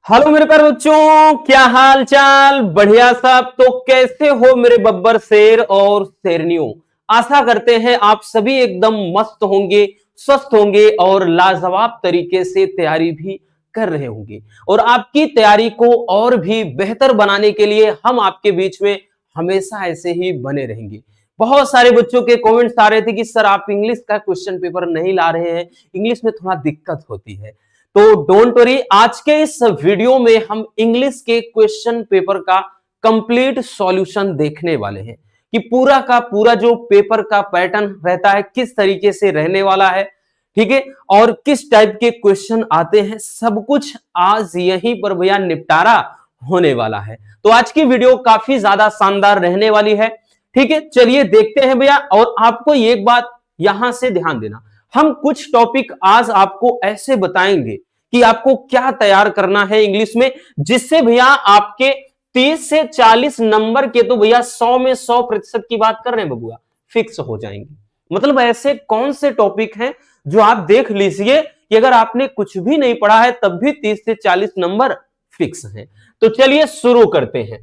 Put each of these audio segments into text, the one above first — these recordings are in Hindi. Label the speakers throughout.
Speaker 1: हेलो मेरे प्यारे बच्चों, क्या हाल चाल? बढ़िया साहब। तो कैसे हो मेरे बब्बर शेर और शेरनियों? आशा करते हैं आप सभी एकदम मस्त होंगे, स्वस्थ होंगे और लाजवाब तरीके से तैयारी भी कर रहे होंगे। और आपकी तैयारी को और भी बेहतर बनाने के लिए हम आपके बीच में हमेशा ऐसे ही बने रहेंगे। बहुत सारे बच्चों के कमेंट्स आ रहे थे कि सर आप इंग्लिश का क्वेश्चन पेपर नहीं ला रहे हैं, इंग्लिश में थोड़ा दिक्कत होती है। तो डोंट वरी, आज के इस वीडियो में हम इंग्लिश के क्वेश्चन पेपर का कंप्लीट सॉल्यूशन देखने वाले हैं कि पूरा का पूरा जो पेपर का पैटर्न रहता है किस तरीके से रहने वाला है, ठीक है, और किस टाइप के क्वेश्चन आते हैं, सब कुछ आज यहीं पर भैया निपटारा होने वाला है। तो आज की वीडियो काफी ज्यादा शानदार रहने वाली है। ठीक है, चलिए देखते हैं भैया। और आपको एक बात यहां से ध्यान देना, हम कुछ टॉपिक आज आपको ऐसे बताएंगे कि आपको क्या तैयार करना है इंग्लिश में, जिससे भैया आपके 30 से 40 नंबर के तो भैया 100 में 100% की बात कर रहे हैं बबुआ, फिक्स हो जाएंगे। मतलब ऐसे कौन से टॉपिक हैं जो आप देख लीजिए कि अगर आपने कुछ भी नहीं पढ़ा है तब भी 30 से 40 नंबर फिक्स हैं। तो चलिए शुरू करते हैं।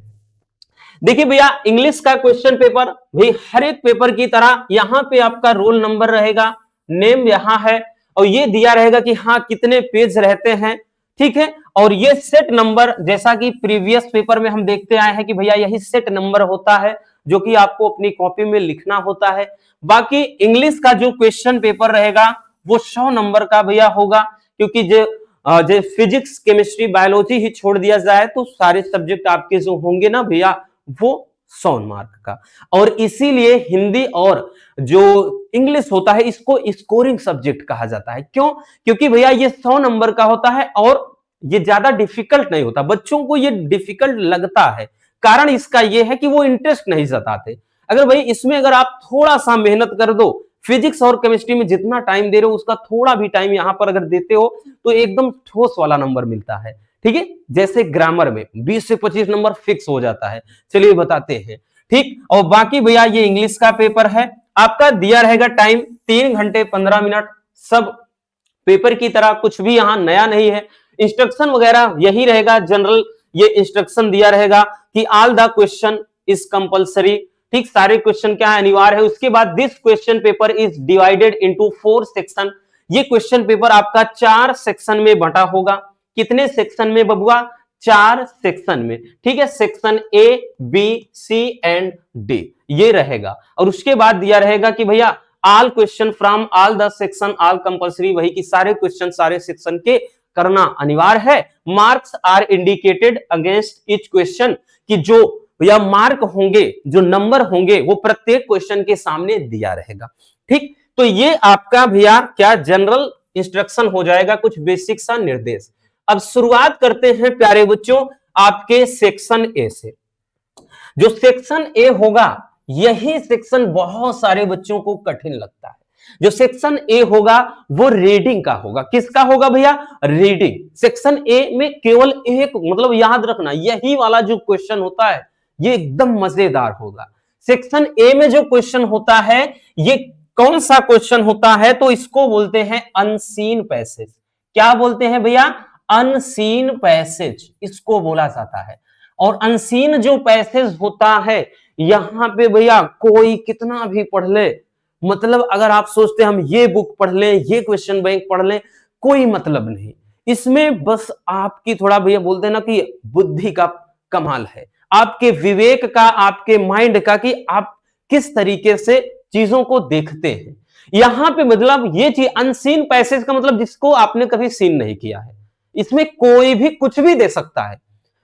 Speaker 1: देखिए भैया, इंग्लिश का क्वेश्चन पेपर भाई हर एक पेपर की तरह यहां पे आपका रोल नंबर रहेगा, नेम यहां है, और ये दिया रहेगा कि हाँ कितने पेज रहते हैं, ठीक है। और ये सेट नंबर, जैसा कि प्रीवियस पेपर में हम देखते आए हैं कि भैया यही सेट नंबर होता है जो कि आपको अपनी कॉपी में लिखना होता है। बाकी इंग्लिश का जो क्वेश्चन पेपर रहेगा वो 100 नंबर का भैया होगा, क्योंकि जो फिजिक्स केमिस्ट्री बायोलॉजी ही छोड़ दिया जाए तो सारे सब्जेक्ट आपके जो होंगे ना भैया वो 100 मार्क का। और इसीलिए हिंदी और जो इंग्लिश होता है इसको स्कोरिंग सब्जेक्ट कहा जाता है। क्यों? क्योंकि भैया ये 100 नंबर का होता है और ये ज्यादा डिफिकल्ट नहीं होता। बच्चों को ये डिफिकल्ट लगता है, कारण इसका ये है कि वो इंटरेस्ट नहीं जताते। अगर भाई इसमें अगर आप थोड़ा सा मेहनत कर दो, फिजिक्स और केमिस्ट्री में जितना टाइम दे रहे हो उसका थोड़ा भी टाइम यहां पर अगर देते हो तो एकदम ठोस वाला नंबर मिलता है। ठीक है, जैसे ग्रामर में 20 से 25 नंबर फिक्स हो जाता है। चलिए बताते हैं। ठीक, और बाकी भैया ये इंग्लिश का पेपर है, आपका दिया रहेगा टाइम 3 घंटे 15 मिनट। सब पेपर की तरह कुछ भी यहां नया नहीं है, इंस्ट्रक्शन वगैरह यही रहेगा जनरल। ये इंस्ट्रक्शन दिया रहेगा कि all the question is compulsory. ठीक, सारे क्वेश्चन क्या है, अनिवार्य है। उसके बाद this question paper is divided into 4 section. ये क्वेश्चन पेपर आपका 4 सेक्शन में बंटा होगा। कितने सेक्शन में बबुआ? 4 सेक्शन में। ठीक है, section A B C and D ये रहेगा। और उसके बाद दिया रहेगा कि भैया all question from all the section all compulsory, वही कि सारे क्वेश्चन सारे सेक्शन के करना अनिवार्य है। Marks are indicated against each question, कि जो या मार्क होंगे, जो नंबर होंगे वो प्रत्येक क्वेश्चन के सामने दिया रहेगा। ठीक, तो ये आपका भैया क्या जनरल इंस्ट्रक्शन हो जाएगा, कुछ बेसिक सा निर्देश। अब शुरुआत करते हैं प्यारे बच्चों आपके सेक्शन ए से। जो सेक्शन ए होगा यही सेक्शन बहुत सारे बच्चों को कठिन लगता है। जो सेक्शन ए होगा वो रीडिंग का होगा। किसका होगा भैया? रीडिंग। सेक्शन ए में केवल एक, मतलब याद रखना यही वाला जो क्वेश्चन होता है ये एकदम मजेदार होगा। सेक्शन ए में जो क्वेश्चन होता है ये कौन सा क्वेश्चन होता है? तो इसको बोलते हैं अनसीन पैसेज। क्या बोलते हैं भैया? अनसीन पैसेज इसको बोला जाता है। और अनसीन जो पैसेज होता है यहां पे भैया कोई कितना भी पढ़ ले, मतलब अगर आप सोचते हैं हम ये बुक पढ़ लें, ये क्वेश्चन बैंक पढ़ लें, कोई मतलब नहीं इसमें। बस आपकी थोड़ा भैया बोलते हैं ना कि बुद्धि का कमाल है, आपके विवेक का, आपके माइंड का, कि आप किस तरीके से चीजों को देखते हैं। यहां पे मतलब ये चीज अनसीन पैसेज का मतलब जिसको आपने कभी सीन नहीं किया है, इसमें कोई भी कुछ भी दे सकता है।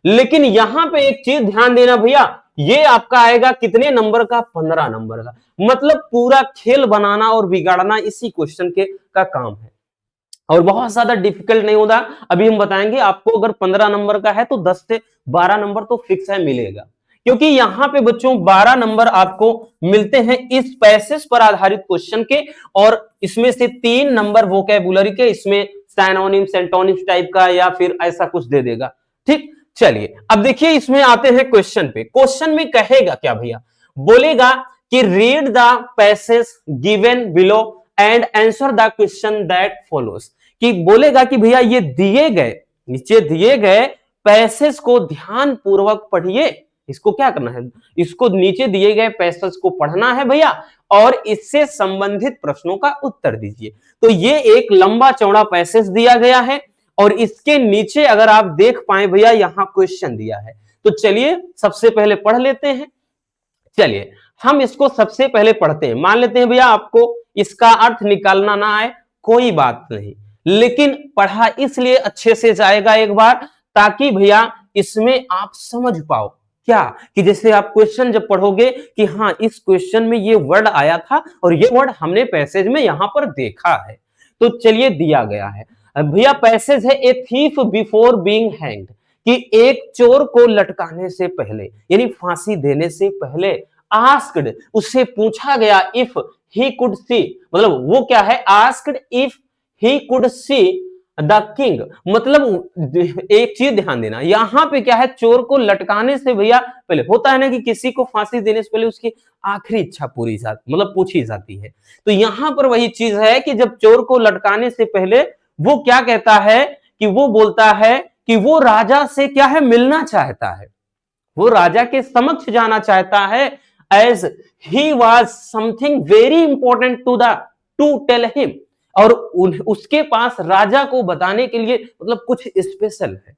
Speaker 1: लेकिन यहां पे एक चीज ध्यान देना भैया, ये आपका आएगा कितने नंबर का? 15 नंबर का। मतलब पूरा खेल बनाना और बिगाड़ना इसी क्वेश्चन के का काम है, और बहुत ज्यादा डिफिकल्ट नहीं होता। अभी हम बताएंगे आपको, अगर 15 नंबर का है तो 10 से 12 नंबर तो फिक्स है मिलेगा, क्योंकि यहां पे बच्चों 12 नंबर आपको मिलते हैं इस पैसेज पर आधारित क्वेश्चन के। और इसमें से 3 नंबर वोकैबुलरी के, इसमें सिनोनिम्स एंटोनिम्स टाइप का या फिर ऐसा कुछ दे देगा। ठीक, चलिए अब देखिए इसमें आते हैं क्वेश्चन पे। क्वेश्चन में कहेगा क्या भैया? बोलेगा कि read the passage given below and answer the question that follows. कि बोलेगा कि भैया ये दिए गए, नीचे दिए गए पैसेज को ध्यान पूर्वक पढ़िए। इसको क्या करना है, इसको नीचे दिए गए पैसेज को पढ़ना है भैया, और इससे संबंधित प्रश्नों का उत्तर दीजिए। तो ये एक लंबा चौड़ा पैसेज दिया गया है, और इसके नीचे अगर आप देख पाए भैया, यहां क्वेश्चन दिया है। तो चलिए सबसे पहले पढ़ लेते हैं। चलिए हम इसको सबसे पहले पढ़ते हैं। मान लेते हैं भैया आपको इसका अर्थ निकालना ना आए, कोई बात नहीं, लेकिन पढ़ा इसलिए अच्छे से जाएगा एक बार, ताकि भैया इसमें आप समझ पाओ क्या, कि जैसे आप क्वेश्चन जब पढ़ोगे कि हाँ इस क्वेश्चन में ये वर्ड आया था और ये वर्ड हमने पैसेज में यहां पर देखा है। तो चलिए दिया गया है भैया, पैसेज है a thief before being hanged, कि एक चोर को लटकाने से पहले यानी फांसी देने से पहले आस्क्ड, उससे पूछा गया इफ ही कुड सी, मतलब वो क्या है, asked if he could see the king. मतलब एक चीज ध्यान देना, यहां पे क्या है, चोर को लटकाने से भैया पहले होता है ना कि किसी को फांसी देने से पहले उसकी आखिरी इच्छा पूरी जाती, मतलब पूछी जाती है। तो यहां पर वही चीज है कि जब चोर को लटकाने से पहले वो क्या कहता है, कि वो बोलता है कि वो राजा से क्या है, मिलना चाहता है, वो राजा के समक्ष जाना चाहता है, as he was something very important to tell him, और उसके पास राजा को बताने के लिए मतलब कुछ स्पेशल है।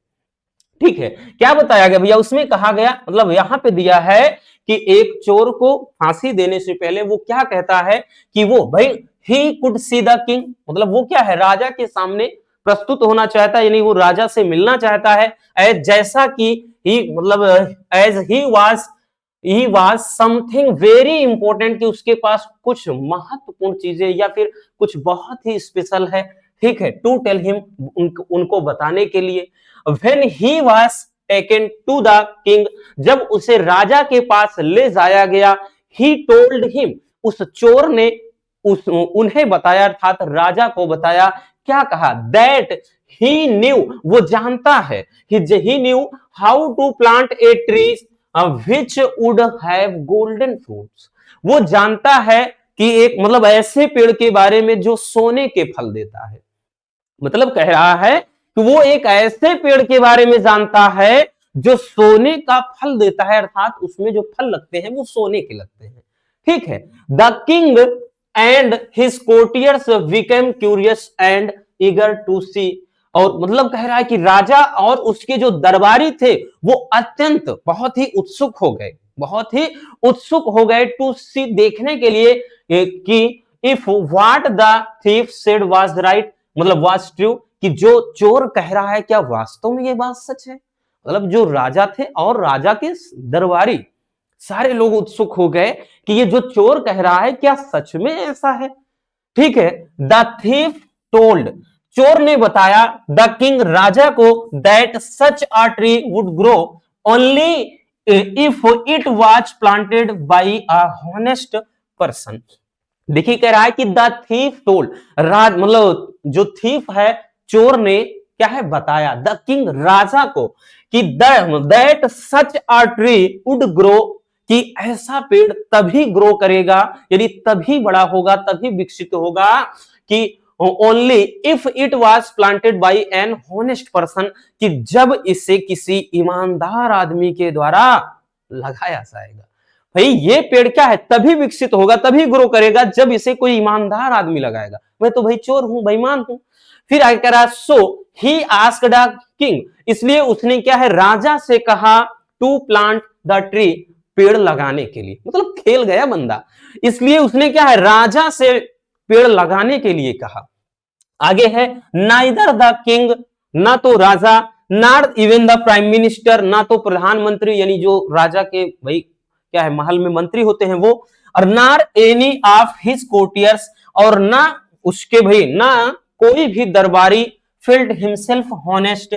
Speaker 1: ठीक है, क्या बताया गया भैया, उसमें कहा गया, मतलब यहां पे दिया है कि एक चोर को फांसी देने से पहले वो क्या कहता है कि वो भाई he could see the king, मतलब वो क्या है, राजा के सामने प्रस्तुत होना चाहता है, यानी वो राजा से मिलना चाहता है, एज जैसा कि ही, मतलब as he was something very important, कि उसके पास कुछ महत्वपूर्ण चीजें या फिर कुछ बहुत ही स्पेशल है। ठीक है, टू टेल हिम, उनको बताने के लिए। When he was taken to the king, जब उसे राजा के पास ले जाया गया, ही टोल्ड हिम, उस चोर ने उन्हें बताया, अर्थात राजा को बताया, क्या कहा, दैट ही न्यू, वो जानता है, he knew how to plant a tree which would have golden fruits, वो जानता है कि एक, मतलब ऐसे पेड़ के बारे में जो सोने के फल देता है। मतलब कह रहा है कि वो एक ऐसे पेड़ के बारे में जानता है जो सोने का फल देता है, अर्थात उसमें जो फल लगते हैं वो सोने के लगते हैं। ठीक है, the king and his courtiers became curious and eager to see, और मतलब कह रहा है कि राजा और उसके जो दरबारी थे वो अत्यंत बहुत ही उत्सुक हो गए, बहुत ही उत्सुक हो गए टू सी, देखने के लिए कि if what the thief said was right, मतलब वाज ट्रू, कि जो चोर कह रहा है क्या वास्तव में ये बात सच है। मतलब जो राजा थे और राजा के दरबारी सारे लोग उत्सुक हो गए कि ये जो चोर कह रहा है क्या सच में ऐसा है। ठीक है, द थीफ टोल्ड, चोर ने बताया, द किंग, राजा को, that such a tree would grow only if it was planted by a honest person. देखिए कह रहा है कि द थीफ टोल्ड, मतलब जो थीफ है, चोर ने क्या है बताया, द किंग, राजा को, कि that such a tree would grow, कि ऐसा पेड़ तभी ग्रो करेगा, यानी तभी बड़ा होगा, तभी विकसित होगा, कि only if it was planted by N honest person, कि जब इसे किसी ईमानदार आदमी के द्वारा लगाया जाएगा। भाई ये पेड़ क्या है, तभी विकसित होगा, तभी ग्रो करेगा जब इसे कोई ईमानदार आदमी लगाएगा। मैं तो भाई चोर हूं, बेईमान हूं। फिर आगे कह रहा, सो ही आस्क्ड द किंग, इसलिए उसने क्या है, राजा से कहा, टू प्लांट द ट्री, पेड़ लगाने के लिए, मतलब खेल गया बंदा, इसलिए उसने क्या है, राजा से पेड़ लगाने के लिए कहा। आगे है, नाइदर द किंग, ना तो राजा, not even the prime minister, ना तो प्रधानमंत्री, यानी जो राजा के भाई क्या है महल में मंत्री होते हैं वो, और not any of his courtiers, और ना उसके भाई ना कोई भी दरबारी, felt himself honest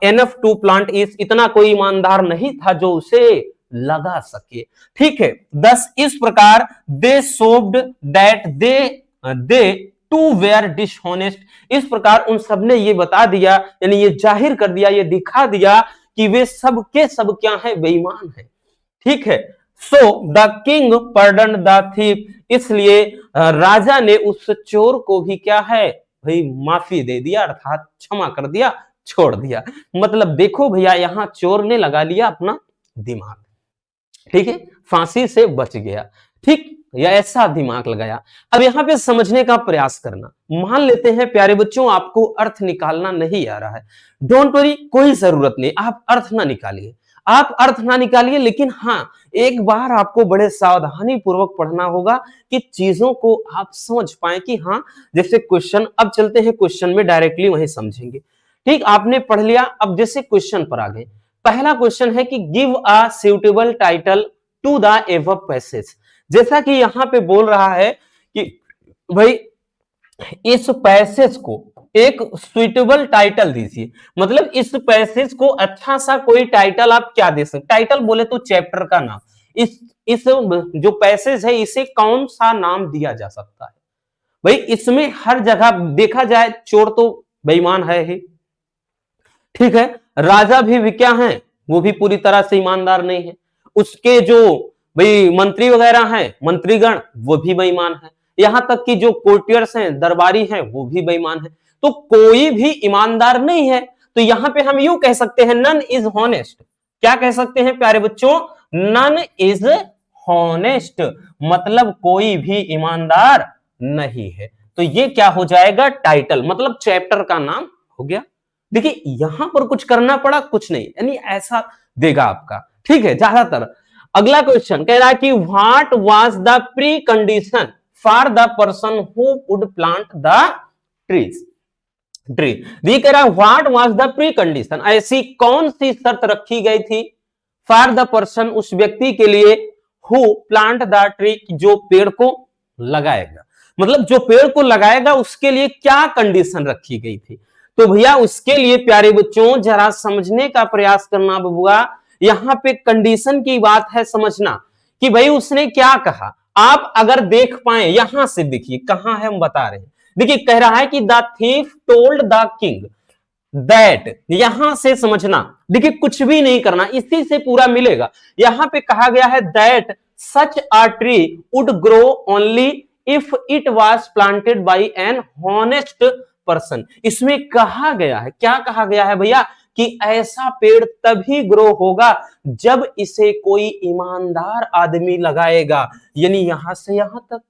Speaker 1: enough to plant इस, इतना कोई ईमानदार नहीं था जो उसे लगा सके। ठीक है, दस इस प्रकार they showed that they too were dishonest, इस प्रकार उन सब ने ये बता दिया, यानी ये जाहिर कर दिया, ये दिखा दिया कि वे सब के सब क्या है, बेईमान है। ठीक है, so the king pardon the thief, इसलिए राजा ने उस चोर को भी क्या है भाई माफी दे दिया, अर्थात क्षमा कर दिया, छोड़ दिया। मतलब देखो भैया, यहां चोर ने लगा लिया अपना दिमाग, ठीक है, फांसी से बच गया, ठीक, या ऐसा दिमाग लगाया। अब यहां पे समझने का प्रयास करना। मान लेते हैं प्यारे बच्चों आपको अर्थ निकालना नहीं आ रहा है, डोंट वरी, कोई जरूरत नहीं, आप अर्थ ना निकालिए, आप अर्थ ना निकालिए, लेकिन हाँ, एक बार आपको बड़े सावधानी पूर्वक पढ़ना होगा कि चीजों को आप समझ पाए कि हाँ, जैसे क्वेश्चन, अब चलते हैं क्वेश्चन में, डायरेक्टली वहीं समझेंगे। ठीक, आपने पढ़ लिया, अब जैसे क्वेश्चन पर आ गए। पहला क्वेश्चन है कि give a suitable title to the above passage. जैसा कि यहां पे बोल रहा है कि भाई इस पैसेज को एक सुइटेबल टाइटल दीजिए, मतलब इस पैसेज को अच्छा सा कोई टाइटल आप क्या दे सकते, टाइटल बोले तो चैप्टर का नाम, इस जो पैसेज है इसे कौन सा नाम दिया जा सकता है। भाई इसमें हर जगह देखा जाए चोर तो बेईमान है ही, ठीक है, राजा भी क्या है, वो भी पूरी तरह से ईमानदार नहीं है, उसके जो भाई मंत्री वगैरह हैं, मंत्रीगण, वो भी बेईमान है, यहां तक कि जो कोर्टियर्स हैं, दरबारी हैं, वो भी बेईमान है, तो कोई भी ईमानदार नहीं है। तो यहां पे हम यूं कह सकते हैं नन इज हॉनेस्ट। क्या कह सकते हैं प्यारे बच्चों, नन इज हॉनेस्ट, मतलब कोई भी ईमानदार नहीं है। तो ये क्या हो जाएगा, टाइटल, मतलब चैप्टर का नाम हो गया। देखिए यहां पर कुछ करना पड़ा, कुछ नहीं, यानी ऐसा देगा आपका, ठीक है, ज्यादातर। अगला क्वेश्चन कह रहा है कि what was the pre condition for the person who would plant the trees, tree. ये कह रहा है what was the pre condition, ऐसी कौन सी शर्त रखी गई थी फॉर द पर्सन, उस व्यक्ति के लिए, हु प्लांट द ट्री, जो पेड़ को लगाएगा, मतलब जो पेड़ को लगाएगा उसके लिए क्या कंडीशन रखी गई थी। तो भैया उसके लिए प्यारे बच्चों जरा समझने का प्रयास करना बबुआ, यहां पे कंडीशन की बात है समझना कि भाई उसने क्या कहा। आप अगर देख पाए, यहां से देखिए कहां है, हम बता रहे हैं, देखिए कह रहा है कि the thief told the king that, यहां से समझना, देखिए कुछ भी नहीं करना, इसी से पूरा मिलेगा। यहां पे कहा गया है that such a tree would grow only if it was planted bye N honest person. इसमें कहा गया है, क्या कहा गया है भैया, कि ऐसा पेड़ तभी ग्रो होगा जब इसे कोई ईमानदार आदमी लगाएगा, यानी यहां से यहां तक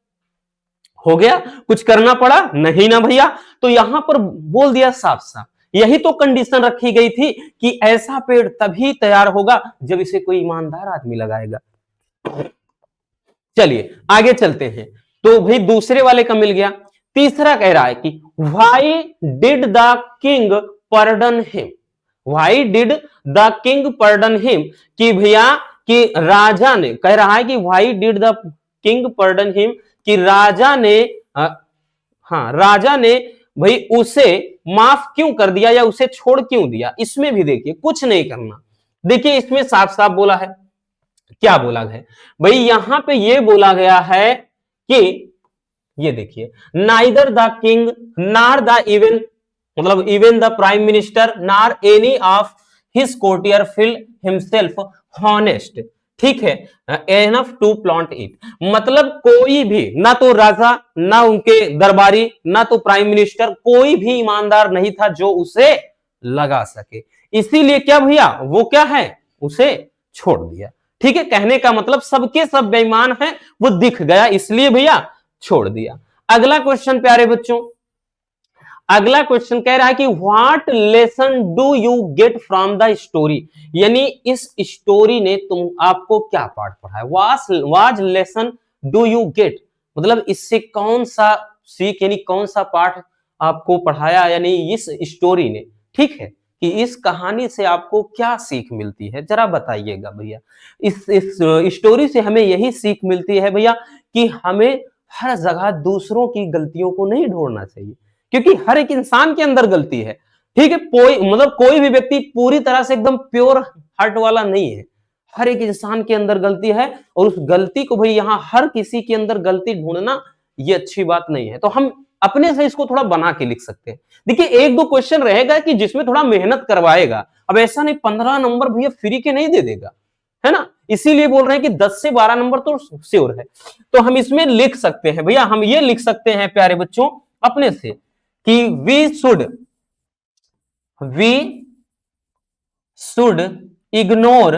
Speaker 1: हो गया, कुछ करना पड़ा नहीं ना भैया। तो यहां पर बोल दिया साफ साफ, यही तो कंडीशन रखी गई थी कि ऐसा पेड़ तभी तैयार होगा जब इसे कोई ईमानदार आदमी लगाएगा। चलिए आगे चलते हैं, तो भाई दूसरे वाले का मिल गया। तीसरा कह रहा है कि why did the king pardon him, why did the king pardon him, कि भैया कि राजा ने, कह रहा है कि why did the king pardon him, कि राजा ने हाँ राजा ने भाई उसे माफ क्यों कर दिया या उसे छोड़ क्यों दिया। इसमें भी देखिए कुछ नहीं करना, देखिए इसमें साफ साफ बोला है, क्या बोला है भाई, यहां पे ये बोला गया है कि ये देखिए, नाइदर द किंग नार द इवन, मतलब इवन द प्राइम मिनिस्टर नार any of his courtier feel himself honest, ठीक है, एनफ टू प्लांट इट, मतलब कोई भी, ना तो राजा, ना उनके दरबारी, ना तो प्राइम मिनिस्टर, कोई भी ईमानदार नहीं था जो उसे लगा सके, इसीलिए क्या भैया वो क्या है, उसे छोड़ दिया। ठीक है, कहने का मतलब सबके सब बेईमान हैं, वो दिख गया इसलिए भैया छोड़ दिया। अगला क्वेश्चन प्यारे बच्चों, अगला क्वेश्चन कह रहा है कि what lesson do you get from the story, यानी इस स्टोरी ने तुम आपको क्या पाठ पढ़ाया, was lesson do you get, मतलब इससे कौन सा सीख यानी कौन सा पाठ आपको पढ़ाया, यानी इस स्टोरी ने, ठीक है, कि इस कहानी से आपको क्या सीख मिलती है, जरा बताइएगा भैया। इस स्टोरी से हमें यही सीख मिलती है भैया कि हमें हर जगह दूसरों की गलतियों को नहीं ढूंढना चाहिए, क्योंकि हर एक इंसान के अंदर गलती है, ठीक है, कोई मतलब कोई भी व्यक्ति पूरी तरह से एकदम प्योर हार्ट वाला नहीं है, हर एक इंसान के अंदर गलती है, और उस गलती को भाई यहाँ हर किसी के अंदर गलती ढूंढना ये अच्छी बात नहीं है। तो हम अपने से इसको थोड़ा बना के लिख सकते हैं। देखिए एक दो क्वेश्चन रहेगा कि जिसमें थोड़ा मेहनत करवाएगा, अब ऐसा नहीं 15 नंबर भैया फ्री के नहीं दे देगा, है ना, इसीलिए बोल रहे हैं कि 10 से 12 नंबर तो श्योर है। तो हम इसमें लिख सकते हैं भैया, हम ये लिख सकते हैं प्यारे बच्चों अपने से कि we should we should ignore,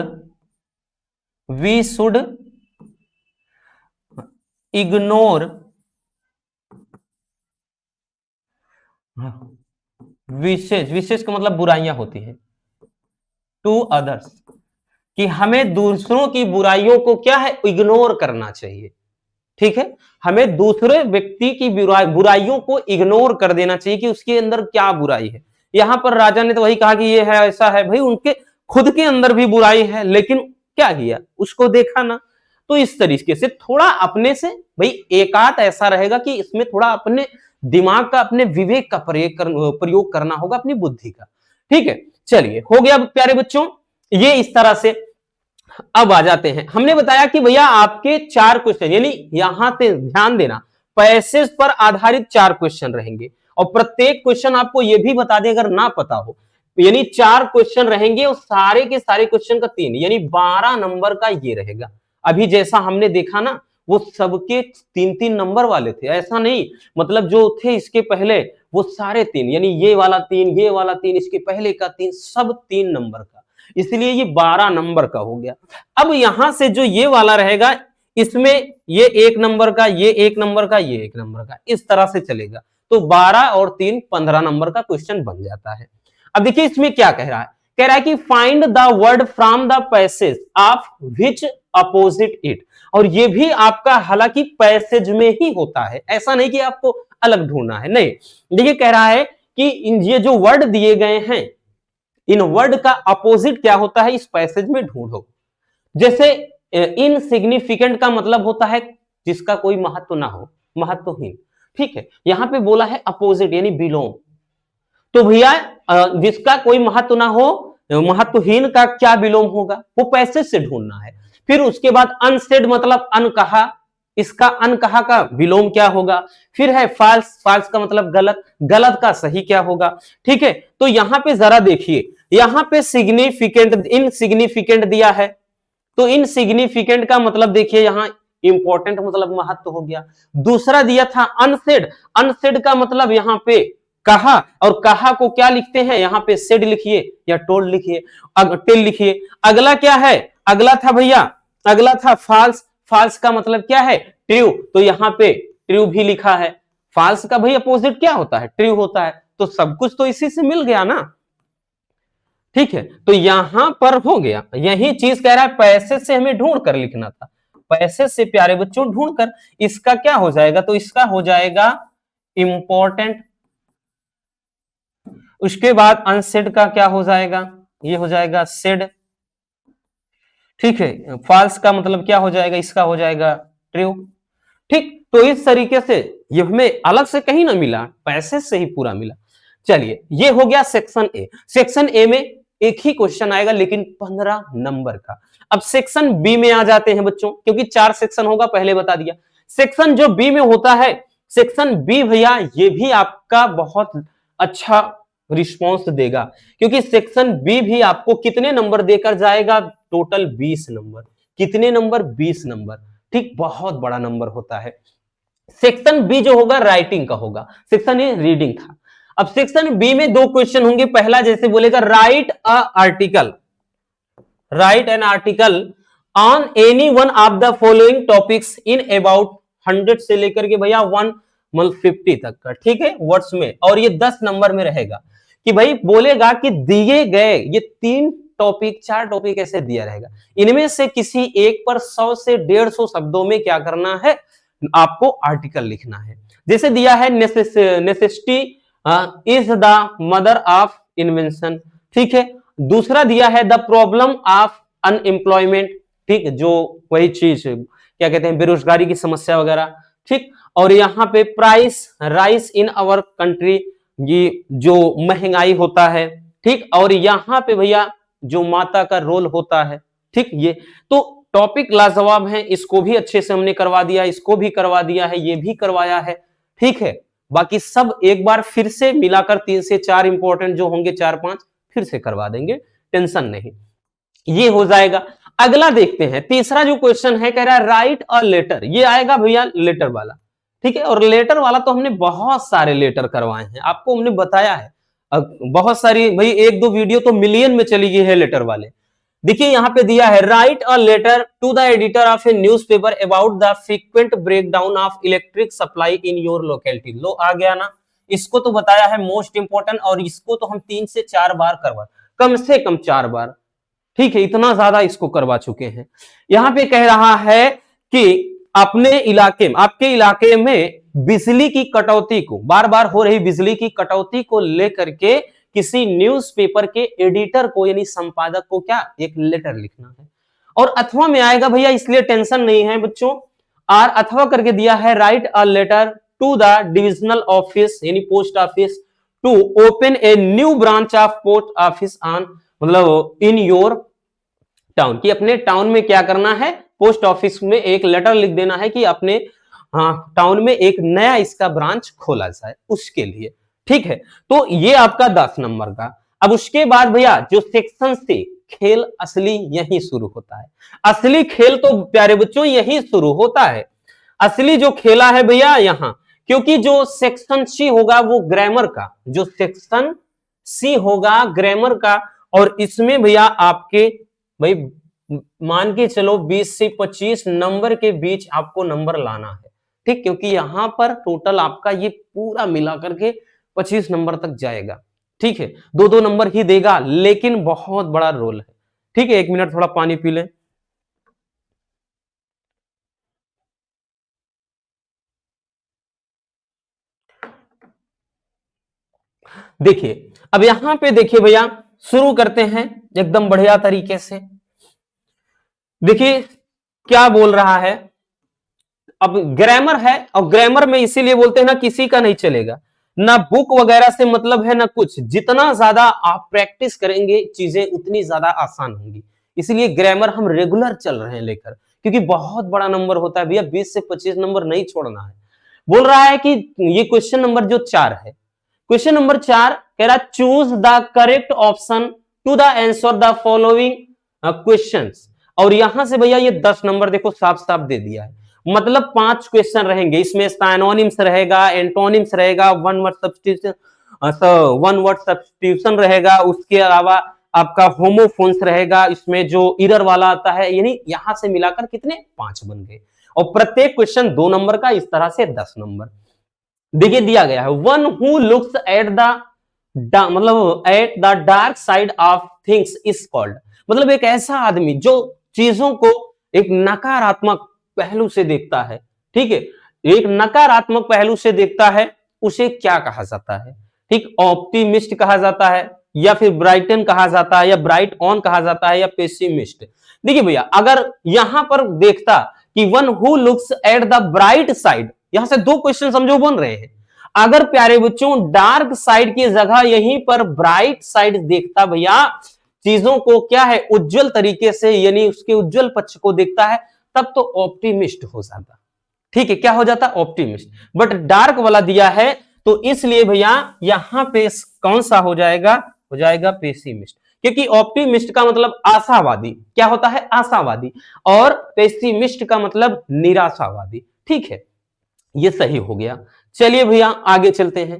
Speaker 1: we should ignore विशेष, विशेष का मतलब बुराइयां होती है, टू अदर्स, कि हमें दूसरों की बुराइयों को क्या है, इग्नोर करना चाहिए। ठीक है, हमें दूसरे व्यक्ति की बुराइयों को इग्नोर कर देना चाहिए कि उसके अंदर क्या बुराई है। यहां पर राजा ने तो वही कहा कि ये है, ऐसा है, भाई उनके खुद के अंदर भी बुराई है, लेकिन क्या किया, उसको देखा ना। तो इस तरीके से थोड़ा अपने से भाई एकांत ऐसा रहेगा कि इसमें थोड़ा अपने दिमाग का, अपने विवेक का प्रयोग करना होगा, अपनी बुद्धि का। ठीक है, चलिए हो गया प्यारे बच्चों, ये इस तरह से। अब आ जाते हैं, हमने बताया कि भैया आपके 4 क्वेश्चन, यानी यहां से ध्यान देना, पैसेज पर आधारित 4 क्वेश्चन रहेंगे, और प्रत्येक क्वेश्चन आपको यह भी बता दें अगर ना पता हो, यानी 4 क्वेश्चन रहेंगे और सारे के सारे क्वेश्चन का 3, यानी 12 नंबर का ये रहेगा। अभी जैसा हमने देखा ना, वो सबके 3-3 नंबर वाले थे, ऐसा नहीं, मतलब जो थे इसके पहले वो सारे 3, यानी ये वाला 3, ये वाला 3, इसके पहले का 3, सब 3 नंबर का, इसलिए ये 12 नंबर का हो गया। अब यहां से जो ये वाला रहेगा, इसमें ये 1 नंबर का, ये 1 नंबर का, ये 1 नंबर का, इस तरह से चलेगा। तो 12 और 3 15 नंबर का क्वेश्चन बन जाता है। अब देखिए इसमें क्या कह रहा है, कह रहा है कि find the word from the passage of which opposite it, और ये भी आपका हालांकि पैसेज में ही होता है, ऐसा नहीं कि आपको अलग ढूंढना है, नहीं। देखिए कह रहा है कि ये जो वर्ड दिए गए हैं, इन वर्ड का अपोजिट क्या होता है इस पैसेज में ढूंढो। जैसे इनसिग्निफिकेंट का मतलब होता है जिसका कोई महत्व ना हो, महत्वहीन। ठीक है, यहां पे बोला है अपोजिट यानी बिलोंग, तो भैया जिसका कोई महत्व ना हो, महत्वहीन का क्या विलोम होगा, वो पैसेज से ढूंढना है। फिर उसके बाद अनसेड मतलब अनकहा, इसका अनकहा का विलोम क्या होगा। फिर है फाल्स, फाल्स का मतलब गलत, गलत का सही क्या होगा। ठीक है, तो यहां पे जरा देखिए, यहां पे सिग्निफिकेंट, इनसिग्निफिकेंट दिया है, तो इनसिग्निफिकेंट का मतलब देखिए यहां इंपॉर्टेंट मतलब महत्व हो गया। दूसरा दिया था अनसेड, अनसेड का मतलब यहां पे कहा, और कहा को क्या लिखते हैं, यहां पे सेड लिखिए या टोल्ड लिखिए, टेल लिखिए। अगला क्या है, अगला था भैया, अगला था फाल्स, फाल्स का मतलब क्या है, ट्रू, तो यहां पे ट्रू भी लिखा है। फाल्स का भाई अपोजिट क्या होता है, ट्रू होता है, तो सब कुछ तो इसी से मिल गया ना। ठीक है, तो यहां पर हो गया, यही चीज कह रहा है पैसे से हमें ढूंढ कर लिखना था, पैसे से प्यारे बच्चों ढूंढ कर, इसका क्या हो जाएगा, तो इसका हो जाएगा इंपॉर्टेंट। उसके बाद अनसेड का क्या हो जाएगा, ये हो जाएगा सेड। ठीक है, फॉल्स का मतलब क्या हो जाएगा, इसका हो जाएगा ट्रू। ठीक, तो इस तरीके से ये हमें अलग से कहीं ना मिला, पैसे से ही पूरा मिला। चलिए ये हो गया सेक्शन ए। सेक्शन ए में एक ही क्वेश्चन आएगा लेकिन 15 नंबर का। अब सेक्शन बी में आ जाते हैं बच्चों, क्योंकि 4 सेक्शन होगा पहले बता दिया। सेक्शन जो बी में होता है, सेक्शन बी भैया ये भी आपका बहुत अच्छा रिस्पॉन्स देगा, क्योंकि सेक्शन बी भी आपको कितने नंबर देकर जाएगा, टोटल 20 नंबर। कितने नंबर, 20 नंबर। ठीक, बहुत बड़ा नंबर होता है। सेक्शन बी जो होगा राइटिंग का होगा, सेक्शन ए रीडिंग था। अब सेक्शन बी में 2 क्वेश्चन होंगे। पहला जैसे बोलेगा right a article, right an article on any one of the following topics in about 100 से लेकर के भैया 150 तक का, ठीक है, वर्ड्स में, और ये 10 नंबर में रहेगा। कि भाई बोलेगा कि दिए गए ये 3 टॉपिक, 4 टॉपिक ऐसे दिया रहेगा, इनमें से किसी एक पर 100 से 150 शब्दों में क्या करना है, आपको आर्टिकल लिखना है। जैसे दिया है necessity is the mother of invention, ठीक है। दूसरा दिया है द प्रॉब्लम ऑफ अनएम्प्लॉयमेंट, ठीक, जो वही चीज क्या कहते हैं, बेरोजगारी की समस्या वगैरह, ठीक। और यहाँ पे price rise in our country, ये जो महंगाई होता है, ठीक। और यहाँ पे भैया जो माता का रोल होता है, ठीक। ये तो टॉपिक लाजवाब है, इसको भी अच्छे से हमने करवा दिया, इसको भी करवा दिया है, ये भी करवाया है, ठीक है। बाकी सब एक बार फिर से मिलाकर 3 से 4 इंपॉर्टेंट जो होंगे, 4-5 फिर से करवा देंगे, टेंशन नहीं, ये हो जाएगा। अगला देखते हैं, तीसरा जो क्वेश्चन है, कह रहा है राइट अ लेटर, ये आएगा भैया लेटर वाला, ठीक है। और लेटर वाला तो हमने बहुत सारे लेटर करवाए हैं, आपको हमने बताया है, बहुत सारी भाई, एक दो वीडियो तो मिलियन में चली गई है लेटर वाले। देखिए यहाँ पे दिया है, write a letter to the editor of a newspaper about the frequent breakdown of electric supply in your locality. लो आ गया ना, इसको तो बताया है मोस्ट इंपोर्टेंट, और इसको तो हम 3 से 4 बार करवा, कम से कम 4 बार, ठीक है, इतना ज्यादा इसको करवा चुके हैं। यहां पे कह रहा है कि अपने इलाके में, आपके इलाके में बिजली की कटौती को, बार बार हो रही बिजली की कटौती को लेकर के किसी न्यूज़पेपर के एडिटर को यानी संपादक को क्या एक लेटर लिखना है। और अथवा में आएगा भैया, इसलिए टेंशन नहीं है बच्चों, आर अथवा करके दिया है, write a letter to the divisional office यानी post office to open a new branch of post office on, मतलब इन योर टाउन, कि अपने टाउन में क्या करना है, पोस्ट ऑफिस में एक लेटर लिख देना है कि अपने टाउन में एक नया इसका ब्रांच खोला जाए उसके लिए, ठीक है। तो ये आपका 10 नंबर का। अब उसके बाद भैया जो सेक्शन से खेल असली यही शुरू होता है। असली खेल तो प्यारे बच्चों यही शुरू होता है, असली जो खेला है भैया यहां, क्योंकि जो सेक्शन सी होगा वो ग्रामर का, जो सेक्शन सी होगा ग्रामर का, और इसमें भैया आपके भाई मान के चलो 20 से 25 नंबर के बीच आपको नंबर लाना है, ठीक, क्योंकि यहां पर टोटल आपका ये पूरा मिला करके 25 नंबर तक जाएगा, ठीक है। 2-2 नंबर ही देगा, लेकिन बहुत बड़ा रोल है, ठीक है। 1 मिनट थोड़ा पानी पी लें। देखिए अब यहां पे देखिए भैया, शुरू करते हैं एकदम बढ़िया तरीके से। देखिए क्या बोल रहा है, अब ग्रामर है, और ग्रामर में इसीलिए बोलते हैं ना किसी का नहीं चलेगा, ना बुक वगैरह से मतलब है ना कुछ, जितना ज्यादा आप प्रैक्टिस करेंगे चीजें उतनी ज्यादा आसान होंगी, इसलिए ग्रामर हम रेगुलर चल रहे हैं लेकर, क्योंकि बहुत बड़ा नंबर होता है भैया, 20 से 25 नंबर नहीं छोड़ना है। बोल रहा है कि ये क्वेश्चन नंबर जो 4 है, क्वेश्चन नंबर 4 कह रहा है choose the correct option to the answer the following questions, और यहां से भैया ये 10 नंबर देखो साफ साफ दे दिया है, मतलब 5 क्वेश्चन रहेंगे, इसमें साइनोनिम्स रहेगा, एंटोनिम्स रहेगा, वन वर्ड सब्स्टिट्यूशन रहेगा, उसके अलावा आपका होमोफोन्स रहेगा, इसमें जो इरर वाला आता है, यानी यहां से मिलाकर कितने 5 बन गए, और प्रत्येक क्वेश्चन 2 नंबर का, इस तरह से 10 नंबर। देखिए दिया गया है, one who looks at the मतलब at the dark side of things is called, मतलब एक ऐसा आदमी जो चीजों को एक नकारात्मक पहलू से देखता है, ठीक है, एक नकारात्मक पहलू से देखता है, उसे क्या कहा जाता है, ठीक, ऑप्टिमिस्ट कहा जाता है, या फिर ब्राइटन कहा जाता है, या ब्राइट ऑन कहा जाता है, या पेसिमिस्ट। देखिए भैया अगर यहां पर देखता कि one who looks at the bright side, यहां से 2 क्वेश्चन समझो बन रहे हैं, अगर प्यारे बच्चों डार्क साइड की जगह यहीं पर ब्राइट साइड देखता भैया, चीजों को क्या है उज्जवल तरीके से, यानी उसके उज्जवल पक्ष को देखता है, तब तो ऑप्टिमिस्ट हो जाता, ठीक है, क्या हो जाता ऑप्टिमिस्ट, बट डार्क वाला दिया है, तो इसलिए भैया यहां पे कौन सा हो जाएगा, हो जाएगा पेसिमिस्ट, क्योंकि ऑप्टिमिस्ट का मतलब आशावादी, क्या होता है आशावादी, और पेसिमिस्ट का मतलब निराशावादी, ठीक है, ये सही हो गया। चलिए भैया आगे चलते हैं,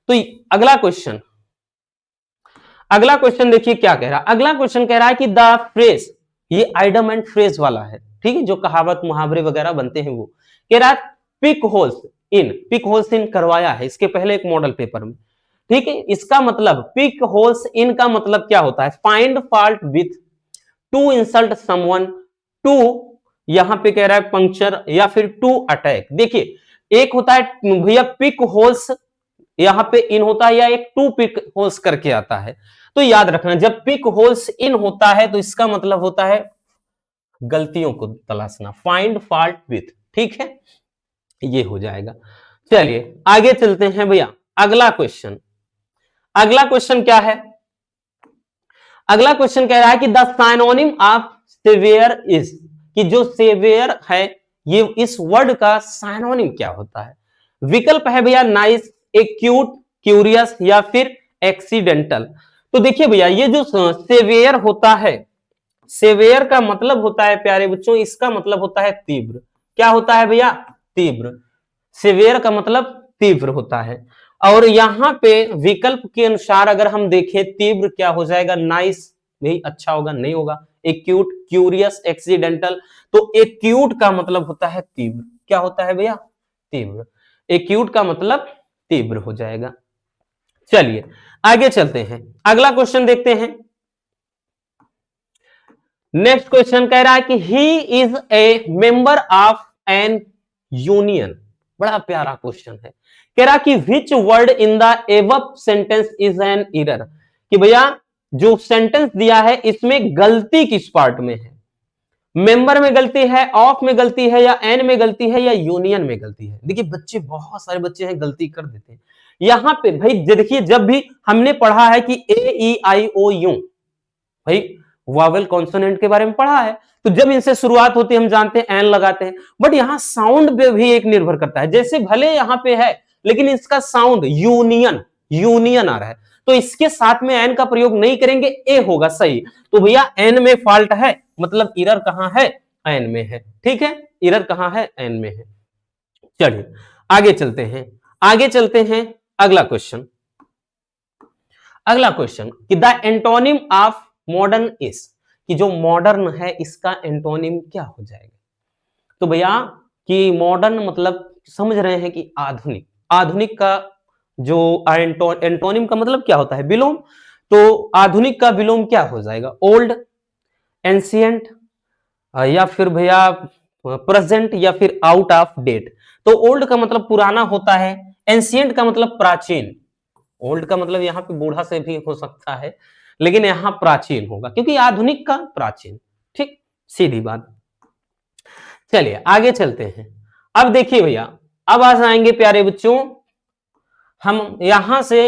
Speaker 1: तो अगला क्वेश्चन, अगला क्वेश्चन देखिए क्या कह रहा है, अगला क्वेश्चन कह रहा है कि द फ्रेज, ये आइडम एंड फ्रेज वाला है, ठीक है, जो कहावत मुहावरे वगैरह बनते हैं वो कह रहा है पिक होल्स इन करवाया है इसके पहले एक मॉडल पेपर में, ठीक है, इसका मतलब पिक होल्स इन का मतलब क्या होता है, find fault with, to insult someone, टू यहां पे कह रहा है पंक्चर, या फिर टू अटैक। देखिए एक होता है भैया पिक होल्स, यहां पे इन होता है, या एक टू पिक होल्स करके आता है, तो याद रखना जब पिक होल्स इन होता है तो इसका मतलब होता है गलतियों को तलाशना, फाइंड फॉल्ट विथ, ठीक है, ये हो जाएगा। चलिए आगे चलते हैं भैया, अगला क्वेश्चन, अगला क्वेश्चन क्या है, अगला क्वेश्चन कह रहा है कि the synonym of saviour is, कि जो सेवियर है ये इस वर्ड का साइनोनिम क्या होता है, विकल्प है भैया नाइस, एक्यूट, क्यूरियस, या फिर एक्सीडेंटल। तो देखिए भैया ये जो सेवियर होता है, सेवियर का मतलब होता है प्यारे बच्चों, इसका मतलब होता है तीव्र, क्या होता है भैया तीव्र, सेवियर का मतलब तीव्र होता है, और यहां पे विकल्प के अनुसार अगर हम देखें तीव्र क्या हो जाएगा, नाइस, यही अच्छा होगा, नहीं होगा। एक्यूट, क्यूरियस, एक्सीडेंटल, तो एक्यूट का मतलब होता है तीव्र, क्या होता है भैया, तीव्र, एक्यूट का मतलब तीव्र हो जाएगा। चलिए आगे चलते हैं, अगला क्वेश्चन देखते हैं। नेक्स्ट क्वेश्चन कह रहा है कि he is a member of an union, बड़ा प्यारा क्वेश्चन है। कह रहा कि which word in the above sentence is an error, कि भैया जो सेंटेंस दिया है इसमें गलती किस पार्ट में है, मेंबर में गलती है, ऑफ में गलती है, या एन में गलती है, या यूनियन में गलती है। देखिए बच्चे, बहुत सारे बच्चे हैं गलती कर देते हैं यहां पे। भाई देखिए जब भी हमने पढ़ा है कि ए ई आई ओ यू, भाई वावेल कॉन्सोनेंट के बारे में पढ़ा है, तो जब इनसे शुरुआत होती है हम जानते हैं एन लगाते हैं, बट यहां साउंड पे भी एक निर्भर करता है। जैसे भले यहां पे है लेकिन इसका साउंड यूनियन, यूनियन आ रहा है, तो इसके साथ में एन का प्रयोग नहीं करेंगे, ए होगा सही। तो भैया एन में फॉल्ट है, मतलब एरर कहां है, एन में है। ठीक है, एरर कहां है, एन में है। चलिए आगे चलते हैं, आगे चलते हैं, अगला क्वेश्चन, अगला क्वेश्चन कि the antonym of modern is, कि जो मॉडर्न है इसका एंटोनिम क्या हो जाएगा। तो भैया कि मॉडर्न मतलब समझ रहे हैं कि आधुनिक, आधुनिक का जो एंटोनिम का मतलब क्या होता है, विलोम। तो आधुनिक का विलोम क्या हो जाएगा, ओल्ड, एंशियंट, या फिर भैया प्रेजेंट, या फिर आउट ऑफ डेट। तो ओल्ड का मतलब पुराना होता है, एंशियंट का मतलब प्राचीन, ओल्ड का मतलब यहां पे बूढ़ा से भी हो सकता है, लेकिन यहां प्राचीन होगा क्योंकि आधुनिक का प्राचीन। ठीक, सीधी बात। चलिए आगे चलते हैं। अब देखिए भैया, अब आ जाएंगे प्यारे बच्चों, हम यहां से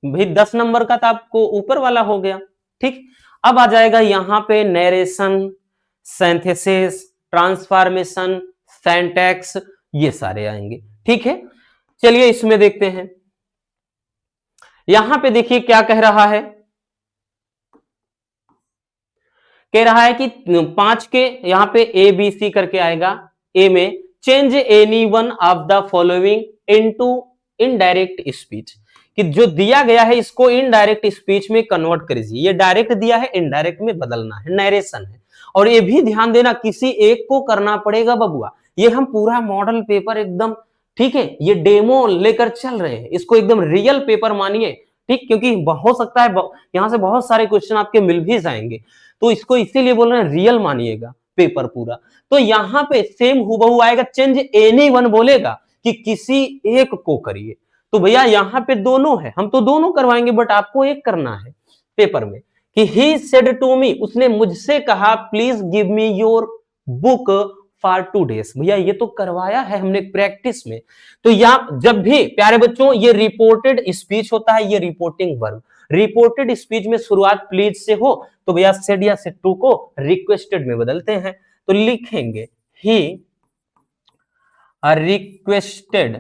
Speaker 1: भी 10 नंबर का तो आपको ऊपर वाला हो गया। ठीक, अब आ जाएगा यहां पे नरेशन, सिंथेसिस, ट्रांसफॉर्मेशन, सिंटैक्स, ये सारे आएंगे। ठीक है, चलिए इसमें देखते हैं। यहां पे देखिए क्या कह रहा है, कह रहा है कि 5 के यहां पे ए बी सी करके आएगा। ए में change any one of the following into indirect speech, कि जो दिया गया है इसको इनडायरेक्ट स्पीच में कन्वर्ट कर दीजिए। ये डायरेक्ट दिया है, इनडायरेक्ट में बदलना है, नरेशन है। और ये भी ध्यान देना किसी एक को करना पड़ेगा बबुआ, ये हम पूरा मॉडल पेपर एकदम, ठीक है, ये डेमो लेकर चल रहे हैं, इसको एकदम रियल पेपर मानिए। ठीक, क्योंकि हो सकता है यहां से बहुत सारे क्वेश्चन आपके मिल भी जाएंगे, तो इसको इसीलिए बोल रहे हैं रियल मानिएगा पेपर पूरा। तो यहां पे सेम हुबहू आएगा, चेंज एनी वन बोलेगा कि किसी एक को करिए। तो भैया यहां पे दोनों है, हम तो दोनों करवाएंगे, बट आपको एक करना है पेपर में, कि ही सेड टू मी, उसने मुझसे कहा, please give me your book for 2 days। भैया ये तो करवाया है हमने प्रैक्टिस में। तो यहां जब भी प्यारे बच्चों ये रिपोर्टेड स्पीच होता है, ये रिपोर्टिंग वर्ब, रिपोर्टेड स्पीच में शुरुआत प्लीज से हो तो भैया सेड या सेड टू को रिक्वेस्टेड में बदलते हैं। तो लिखेंगे ही रिक्वेस्टेड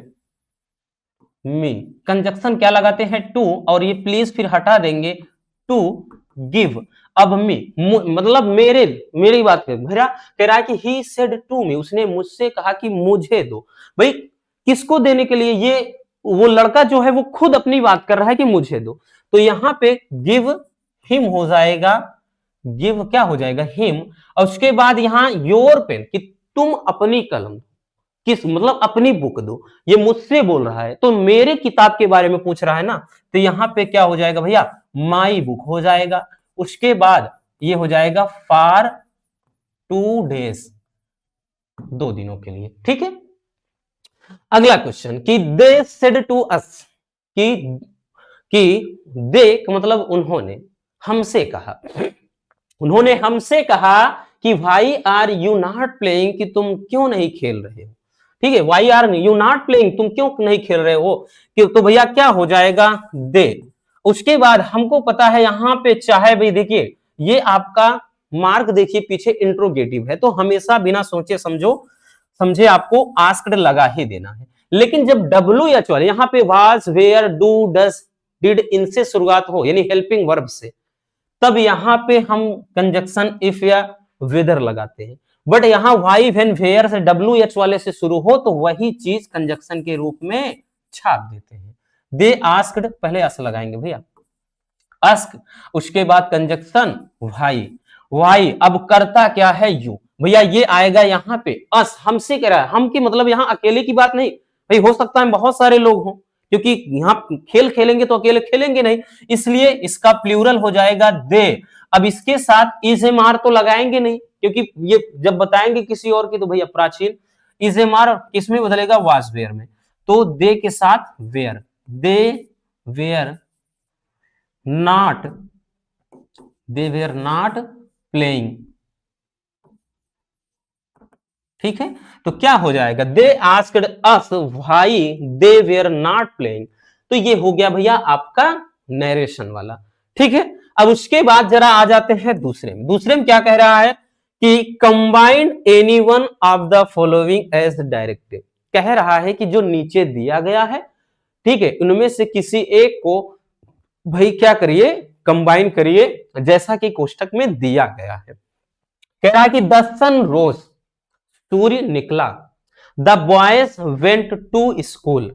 Speaker 1: मी, कंजक्शन क्या लगाते हैं, टू, और ये प्लीज फिर हटा देंगे, टू गिव अब मी, मतलब मेरे, मेरी बात कर भैया, कह रहा है कि ही सेड टू मी, उसने मुझसे कहा कि मुझे दो। भाई किसको देने के लिए, ये वो लड़का जो है वो खुद अपनी बात कर रहा है कि मुझे दो। तो यहां पे गिव हिम हो जाएगा, गिव क्या हो जाएगा, हिम। और उसके बाद यहां योर पेन, कि तुम अपनी कलम, किस मतलब अपनी बुक दो, ये मुझसे बोल रहा है तो मेरे किताब के बारे में पूछ रहा है ना। तो यहां पे क्या हो जाएगा भैया, माई बुक हो जाएगा। उसके बाद ये हो जाएगा फॉर 2 days, 2 दिनों के लिए। ठीक है, अगला क्वेश्चन कि दे सेड टू अस, कि दे मतलब उन्होंने हमसे कहा, उन्होंने हमसे कहा कि why are you not playing, कि तुम क्यों नहीं खेल रहे हो। ठीक है, why are you not playing, तुम क्यों नहीं खेल रहे हो, कि तो भैया क्या हो जाएगा, दे। उसके बाद हमको पता है यहां पे चाहे भाई देखिए ये आपका मार्क देखिए पीछे इंट्रोगेटिव है, तो हमेशा बिना सोचे समझे आपको आस्क्ड लगा ही देना है। लेकिन जब डब्ल्यू एच वाले यहां पे was, were, do, does, did इनसे शुरुआत हो यानी हेल्पिंग वर्ब से, तब यहां पे हम कंजक्शन इफ या वेदर लगाते हैं। बट यहां वाई, वेन, वेयर से डब्ल्यू एच वाले से शुरू हो तो वही चीज कंजक्शन के रूप में छाप देते हैं। दे आस्क्ड, पहले अस लगाएंगे भैया, अस्क, उसके बाद कंजक्शन वाई, वाई अब करता क्या है यू, भैया ये आएगा यहाँ पे अस, हमसे कह रहा है, हम की मतलब यहाँ अकेले की बात नहीं भाई, हो सकता है बहुत सारे लोग हों, क्योंकि यहाँ खेल खेलेंगे तो अकेले खेलेंगे नहीं, इसलिए इसका प्लूरल हो जाएगा दे। अब इसके साथ इज एम आर तो लगाएंगे नहीं, क्योंकि ये जब बताएंगे किसी और की तो भैया प्राचीन, इज एम आर किसमें बदलेगा, वाज वेयर में, तो दे के साथ were, they were not, they were not playing, ठीक है, तो क्या हो जाएगा, they asked us why they were not playing, तो ये हो गया भैया आपका नरेशन वाला, ठीक है। अब उसके बाद जरा आ जाते हैं दूसरे में, दूसरे में क्या कह रहा है कि combine any one of the following as directed, कह रहा है कि जो नीचे दिया गया है, ठीक है, उनमें से किसी एक को भाई क्या करिए, कंबाइन करिए जैसा कि कोष्टक में दिया गया है। कह रहा है कि द सन रोज, सूर्य निकला, the boys went to school,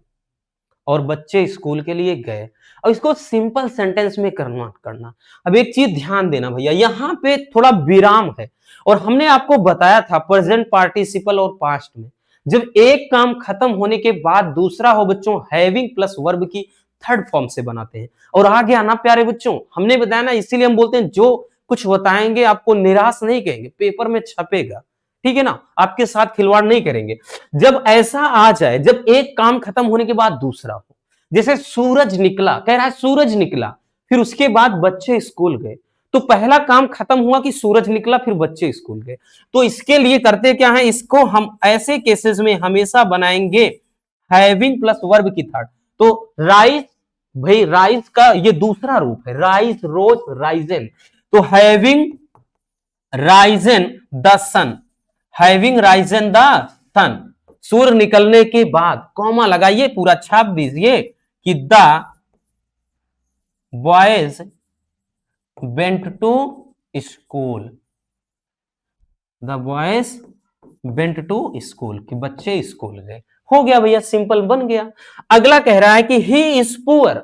Speaker 1: और बच्चे स्कूल के लिए गए। और इसको सिंपल सेंटेंस में करना। अब एक चीज ध्यान देना भैया, यहां पे थोड़ा विराम है, और हमने आपको बताया था प्रेजेंट पार्टिसिपल और पास्ट में जब एक काम खत्म होने के बाद दूसरा हो बच्चों, हैविंग प्लस वर्ब की थर्ड फॉर्म से बनाते हैं। और आगे आना प्यारे बच्चों, हमने बताया ना, इसीलिए हम बोलते हैं जो कुछ बताएंगे आपको निराश नहीं कहेंगे, पेपर में छपेगा, ठीक है ना, आपके साथ खिलवाड़ नहीं करेंगे। जब ऐसा आ जाए, जब एक काम खत्म होने के बाद दूसरा हो, जैसे सूरज निकला, कह रहा है सूरज निकला, फिर उसके बाद बच्चे स्कूल गए, तो पहला काम खत्म हुआ कि सूरज निकला, फिर बच्चे स्कूल गए। तो इसके लिए करते क्या है, इसको हम ऐसे केसेस में हमेशा बनाएंगे हैविंग प्लस वर्ब की थर्ड। तो राइज, भाई राइज का ये दूसरा रूप है, राइज, रोज, राइजन, तो having risen the sun, having risen the sun, सूर्य निकलने के बाद, कॉमा लगाइए, पूरा छाप दीजिए कि the boys went to school, the boys went to school, कि बच्चे स्कूल गए। हो गया भैया, सिंपल बन गया। अगला कह रहा है कि ही इज पुअर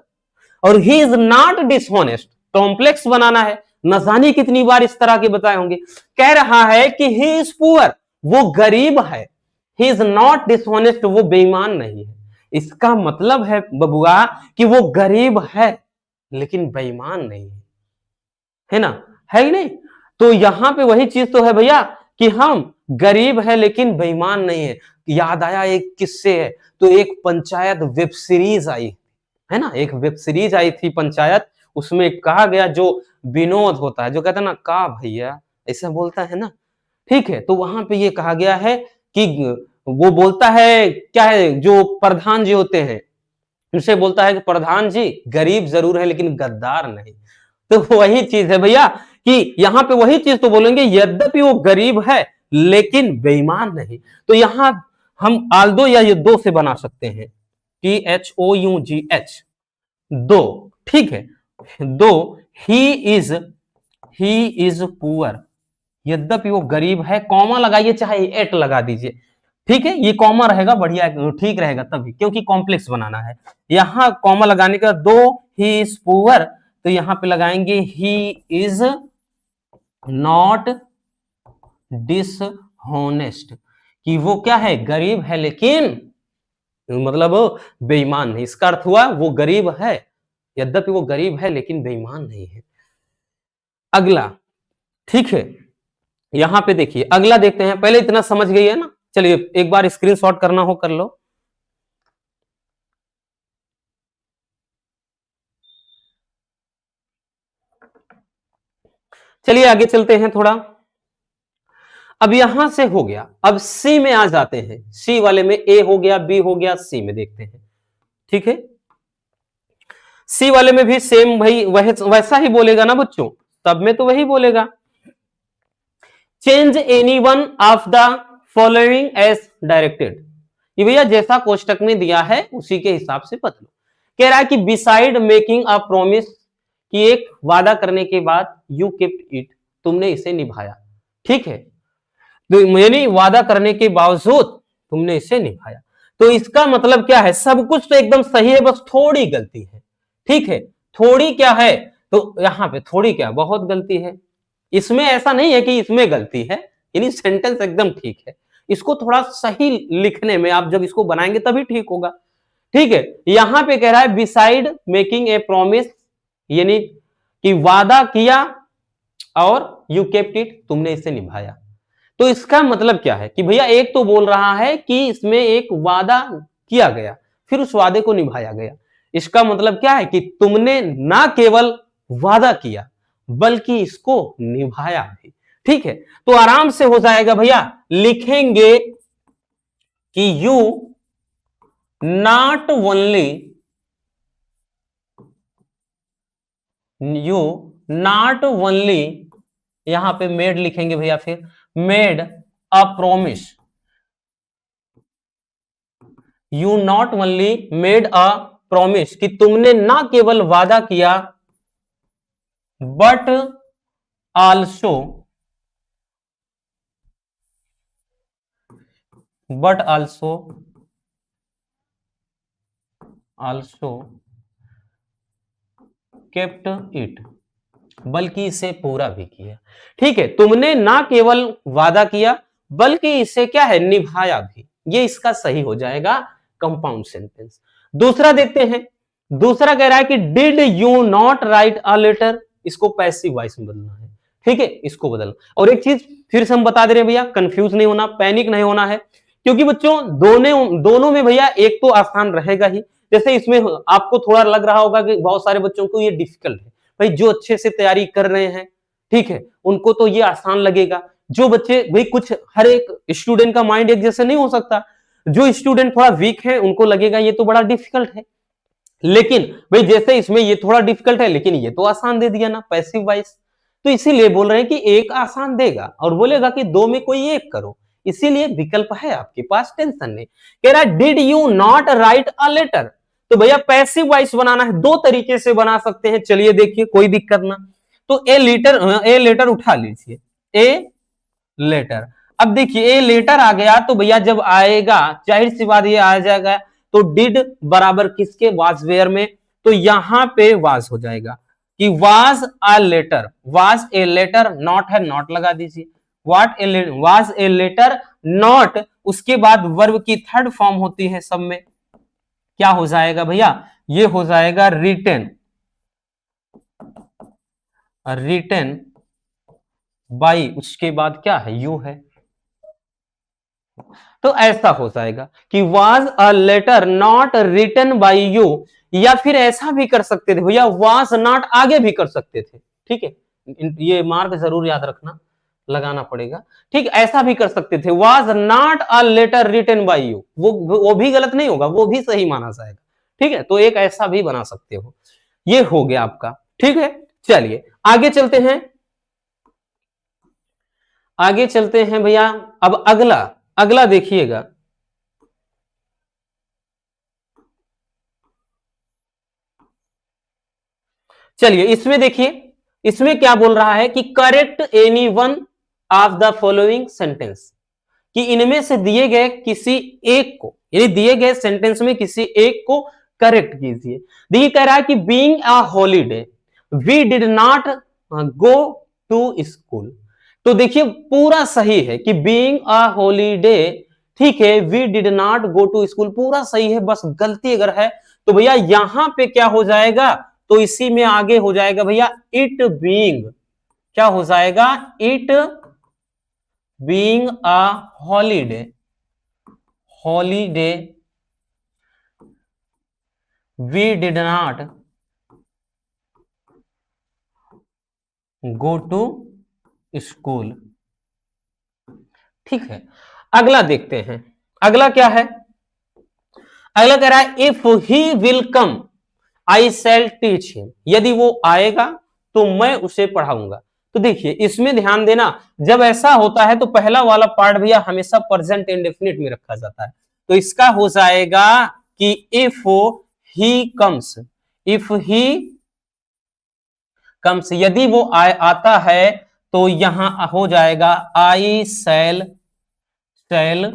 Speaker 1: और he is not dishonest, complex बनाना है, न जाने कितनी बार इस तरह के बताए होंगे। कह रहा है कि ही इज पुअर, वो गरीब है, ही इज नॉट डिसऑनेस्ट, वो बेईमान नहीं है। इसका मतलब है बबुआ कि वो गरीब है लेकिन बेईमान नहीं है ना, है ही नहीं। तो यहां पे वही चीज तो है भैया कि हम गरीब है लेकिन बेईमान नहीं है। याद आया एक किस्से है, तो एक पंचायत वेब सीरीज आई है ना, एक वेब सीरीज आई थी पंचायत, उसमें कहा गया, जो विनोद होता है, जो कहता है ना का भैया, ऐसा बोलता है ना, ठीक है, तो वहां पे ये कहा गया है कि वो बोलता है क्या है, जो प्रधान जी होते हैं उनसे बोलता है कि प्रधान जी गरीब जरूर है लेकिन गद्दार नहीं। तो वही चीज है भैया कि यहाँ पे वही चीज तो बोलेंगे, यद्यपि वो गरीब है लेकिन बेईमान नहीं। तो यहां हम आल्दो या ये दो से बना सकते हैं, THOUGH, दो, ठीक है, दो ही इज पुअर, यद्यपि वो गरीब है, कॉमा लगाइए चाहे एट लगा दीजिए, ठीक है, ये कॉमा रहेगा बढ़िया, ठीक रहेगा तभी, क्योंकि कॉम्प्लेक्स बनाना है। यहां कॉमा लगाने का, दो ही इज पुअर, तो यहां पे लगाएंगे ही इज नॉट डिसहोनेस्ट, कि वो क्या है, गरीब है लेकिन मतलब बेईमान नहीं। इसका अर्थ हुआ वो गरीब है, यद्यपि वो गरीब है लेकिन बेईमान नहीं है। अगला, ठीक है, यहां पे देखिए, अगला देखते हैं, पहले इतना समझ गई है ना, चलिए एक बार स्क्रीनशॉट करना हो कर लो। चलिए आगे चलते हैं थोड़ा। अब यहां से हो गया, अब सी में आ जाते हैं, सी वाले में ए हो गया, बी हो गया, सी में देखते हैं, ठीक है। सी वाले में भी सेम भाई वैसा ही बोलेगा ना बच्चों, तब में तो वही बोलेगा, change any one of the following as directed, ये भैया जैसा कोष्टक में दिया है उसी के हिसाब से बदलो। कह रहा है कि बिसाइड मेकिंग अ प्रॉमिस, कि एक वादा करने के बाद यू केप्ट इट, तुमने इसे निभाया, ठीक है, तो यानी वादा करने के बावजूद तुमने इसे निभाया। तो इसका मतलब क्या है, सब कुछ तो एकदम सही है, बस थोड़ी गलती है। ठीक है, थोड़ी क्या है, तो यहां पे थोड़ी क्या, बहुत गलती है। इसमें ऐसा नहीं है कि इसमें गलती है, यानी सेंटेंस एकदम ठीक है। इसको थोड़ा सही लिखने में आप जब इसको बनाएंगे तभी ठीक होगा। ठीक है, यहां पे कह रहा है बिसाइड मेकिंग ए प्रॉमिस, यानी कि वादा किया और यू केप्ट इट, तुमने इसे निभाया। तो इसका मतलब क्या है कि भैया एक तो बोल रहा है कि इसमें एक वादा किया गया, फिर उस वादे को निभाया गया। इसका मतलब क्या है कि तुमने ना केवल वादा किया बल्कि इसको निभाया भी। ठीक है, तो आराम से हो जाएगा भैया, लिखेंगे कि you not only, you not only, यहां पे मेड लिखेंगे भैया, फिर made a promise, you not only made a promise, कि तुमने ना केवल वादा किया but also, but also, also kept it, बल्कि इसे पूरा भी किया। ठीक है, तुमने ना केवल वादा किया बल्कि इसे क्या है, निभाया भी। ये इसका सही हो जाएगा कंपाउंड सेंटेंस। दूसरा देखते हैं, दूसरा कह रहा है कि did you not write a letter, इसको पैसिव वॉइस में बदलना है। ठीक है, इसको बदल। और एक चीज फिर से हम बता दे रहे हैं भैया, कंफ्यूज नहीं होना, पैनिक नहीं होना है, क्योंकि बच्चों दोनों में भैया एक तो आसान रहेगा ही। जैसे इसमें आपको थोड़ा लग रहा होगा कि बहुत सारे बच्चों को ये डिफिकल्ट है, भाई जो अच्छे से तैयारी कर रहे हैं, ठीक है, उनको तो ये आसान लगेगा। जो बच्चे, भाई कुछ हर एक स्टूडेंट का माइंड एक जैसे नहीं हो सकता, जो स्टूडेंट थोड़ा वीक है उनको लगेगा ये तो बड़ा डिफिकल्ट है। लेकिन भाई जैसे इसमें ये थोड़ा डिफिकल्ट है लेकिन ये तो आसान दे दिया ना, पैसिव वॉइस, तो इसीलिए बोल रहे हैं कि एक आसान देगा और बोलेगा कि दो में कोई एक करो, इसीलिए विकल्प है आपके पास, टेंशन नहीं। कह रहा है did you not write a letter, तो भैया पैसिव वॉइस बनाना है, दो तरीके से बना सकते हैं, चलिए देखिए, कोई दिक्कत ना। तो ए लेटर उठा लीजिए, ए लेटर। अब देखिए ए लेटर आ गया तो भैया जब आएगा जाहिर सी बात ये आ जाएगा, तो डिड बराबर किसके, वाज वेयर में, तो यहां पे वाज हो जाएगा कि was a letter, was a letter, not है नॉट लगा दीजिए, what a was a letter not, उसके बाद वर्ब की थर्ड फॉर्म होती है सब में, क्या हो जाएगा भैया, ये हो जाएगा रिटेन, रिटेन बाई, उसके बाद क्या है, यू है। तो ऐसा हो जाएगा कि was a letter not written by you, या फिर ऐसा भी कर सकते थे भैया, वाज नॉट आगे भी कर सकते थे। ठीक है, ये मार्क जरूर याद रखना, लगाना पड़ेगा। ठीक, ऐसा भी कर सकते थे, was not a letter written by you, वो भी गलत नहीं होगा, वो भी सही माना जाएगा। ठीक है, तो एक ऐसा भी बना सकते हो। ये हो गया आपका। ठीक है, चलिए आगे चलते हैं, आगे चलते हैं भैया। अब अगला, अगला देखिएगा, चलिए इसमें देखिए, इसमें क्या बोल रहा है कि correct any one of the following sentence, कि इनमें से दिए गए किसी एक को, यानी दिए गए सेंटेंस में किसी एक को करेक्ट कीजिए। देखिए कह रहा है कि being a holiday we did not go to school, तो देखिए पूरा सही है कि बीइंग अ हॉलीडे, ठीक है, we did not go to school पूरा सही है, बस गलती अगर है तो भैया यहां पे क्या हो जाएगा, तो इसी में आगे हो जाएगा भैया इट बीइंग, क्या हो जाएगा, it being a holiday, holiday we did not go to school. ठीक है, अगला देखते हैं, अगला क्या है, अगला कह रहा है if he will come I shall teach him, यदि वो आएगा तो मैं उसे पढ़ाऊंगा। तो देखिए इसमें ध्यान देना, जब ऐसा होता है तो पहला वाला पार्ट भैया हमेशा प्रेजेंट इंडेफिनिट में रखा जाता है, तो इसका हो जाएगा कि if he comes, if he comes, यदि वो आता है तो यहां हो जाएगा आई सेल, सेल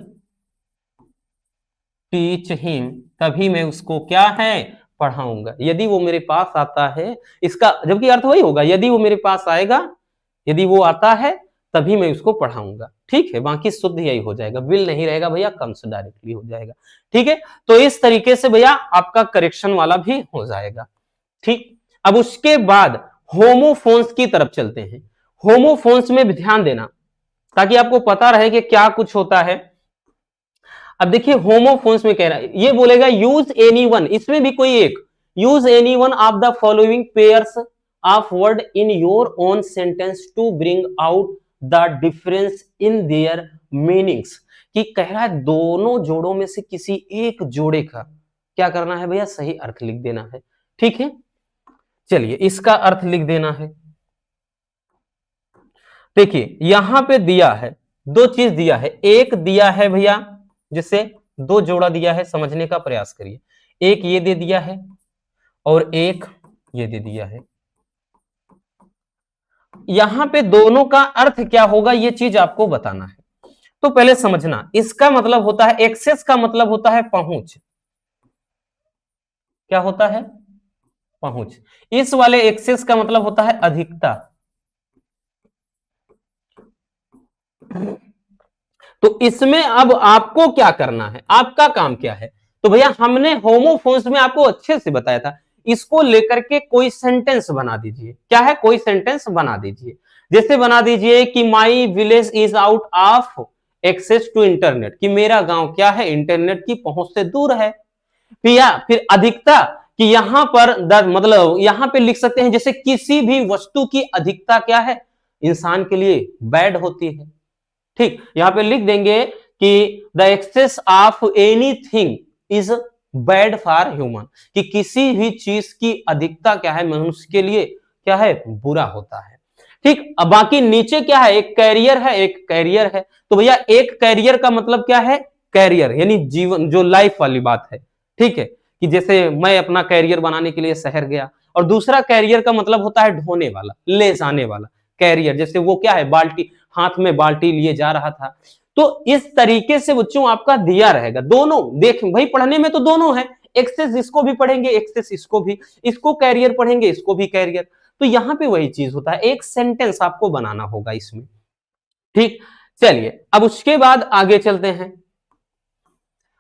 Speaker 1: टीच हिम, तभी मैं उसको क्या है पढ़ाऊंगा। यदि वो मेरे पास आता है, इसका जबकि अर्थ वही होगा, यदि वो मेरे पास आएगा, यदि वो आता है तभी मैं उसको पढ़ाऊंगा। ठीक है, बाकी शुद्ध यही हो जाएगा, विल नहीं रहेगा भैया, कम्स डायरेक्टली हो जाएगा। ठीक है, तो इस तरीके से भैया आपका करेक्शन वाला भी हो जाएगा। ठीक, अब उसके बाद होमोफोन्स की तरफ चलते हैं। होमोफोन्स में भी ध्यान देना ताकि आपको पता रहे कि क्या कुछ होता है। अब देखिए होमोफोन्स में कह रहा है, ये बोलेगा यूज एनी वन, इसमें भी कोई एक, use any one of the following pairs of word in your own sentence to bring out the difference in their meanings. कि कह रहा है दोनों जोड़ों में से किसी एक जोड़े का क्या करना है भैया, सही अर्थ लिख देना है। ठीक है, चलिए इसका अर्थ लिख देना है। देखिए यहां पे दिया है, दो चीज दिया है, एक दिया है भैया जिससे दो जोड़ा दिया है, समझने का प्रयास करिए। एक ये दे दिया है और एक ये दे दिया है। यहां पे दोनों का अर्थ क्या होगा ये चीज आपको बताना है। तो पहले समझना, इसका मतलब होता है एक्सेस, का मतलब होता है पहुंच। क्या होता है, पहुंच। इस वाले एक्सेस का मतलब होता है अधिकता। तो इसमें अब आपको क्या करना है, आपका काम क्या है। तो भैया हमने होमोफोन्स में आपको अच्छे से बताया था, इसको लेकर के कोई सेंटेंस बना दीजिए। क्या है, कोई सेंटेंस बना दीजिए। जैसे बना दीजिए कि my village is out of access to internet, कि मेरा गांव क्या है, इंटरनेट की पहुंच से दूर है। फिर अधिकता, कि यहां पर मतलब यहां पे लिख सकते हैं जैसे किसी भी वस्तु की अधिकता क्या है, इंसान के लिए बैड होती है। ठीक, यहां पे लिख देंगे कि the access of anything is bad for human, कि किसी भी चीज की अधिकता क्या है मनुष्य के लिए क्या है, बुरा होता है। ठीक, अब बाकी नीचे क्या है, एक कैरियर है, एक कैरियर है। तो भैया एक कैरियर का मतलब क्या है, कैरियर यानी जीवन, जो लाइफ वाली बात है। ठीक है, कि जैसे मैं अपना कैरियर बनाने के लिए शहर गया, और दूसरा कैरियर का मतलब होता है ढोने वाला, ले जाने वाला कैरियर। जैसे वो क्या है, बाल्टी, हाथ में बाल्टी लिए जा रहा था। तो इस तरीके से बच्चों आपका दिया रहेगा, दोनों देख भाई, पढ़ने में तो दोनों है, एक्सेस इसको भी पढ़ेंगे, एक्सेस इसको भी, इसको कैरियर पढ़ेंगे, इसको भी कैरियर। तो यहां पे वही चीज होता है, एक सेंटेंस आपको बनाना होगा इसमें। ठीक, चलिए अब उसके बाद आगे चलते हैं।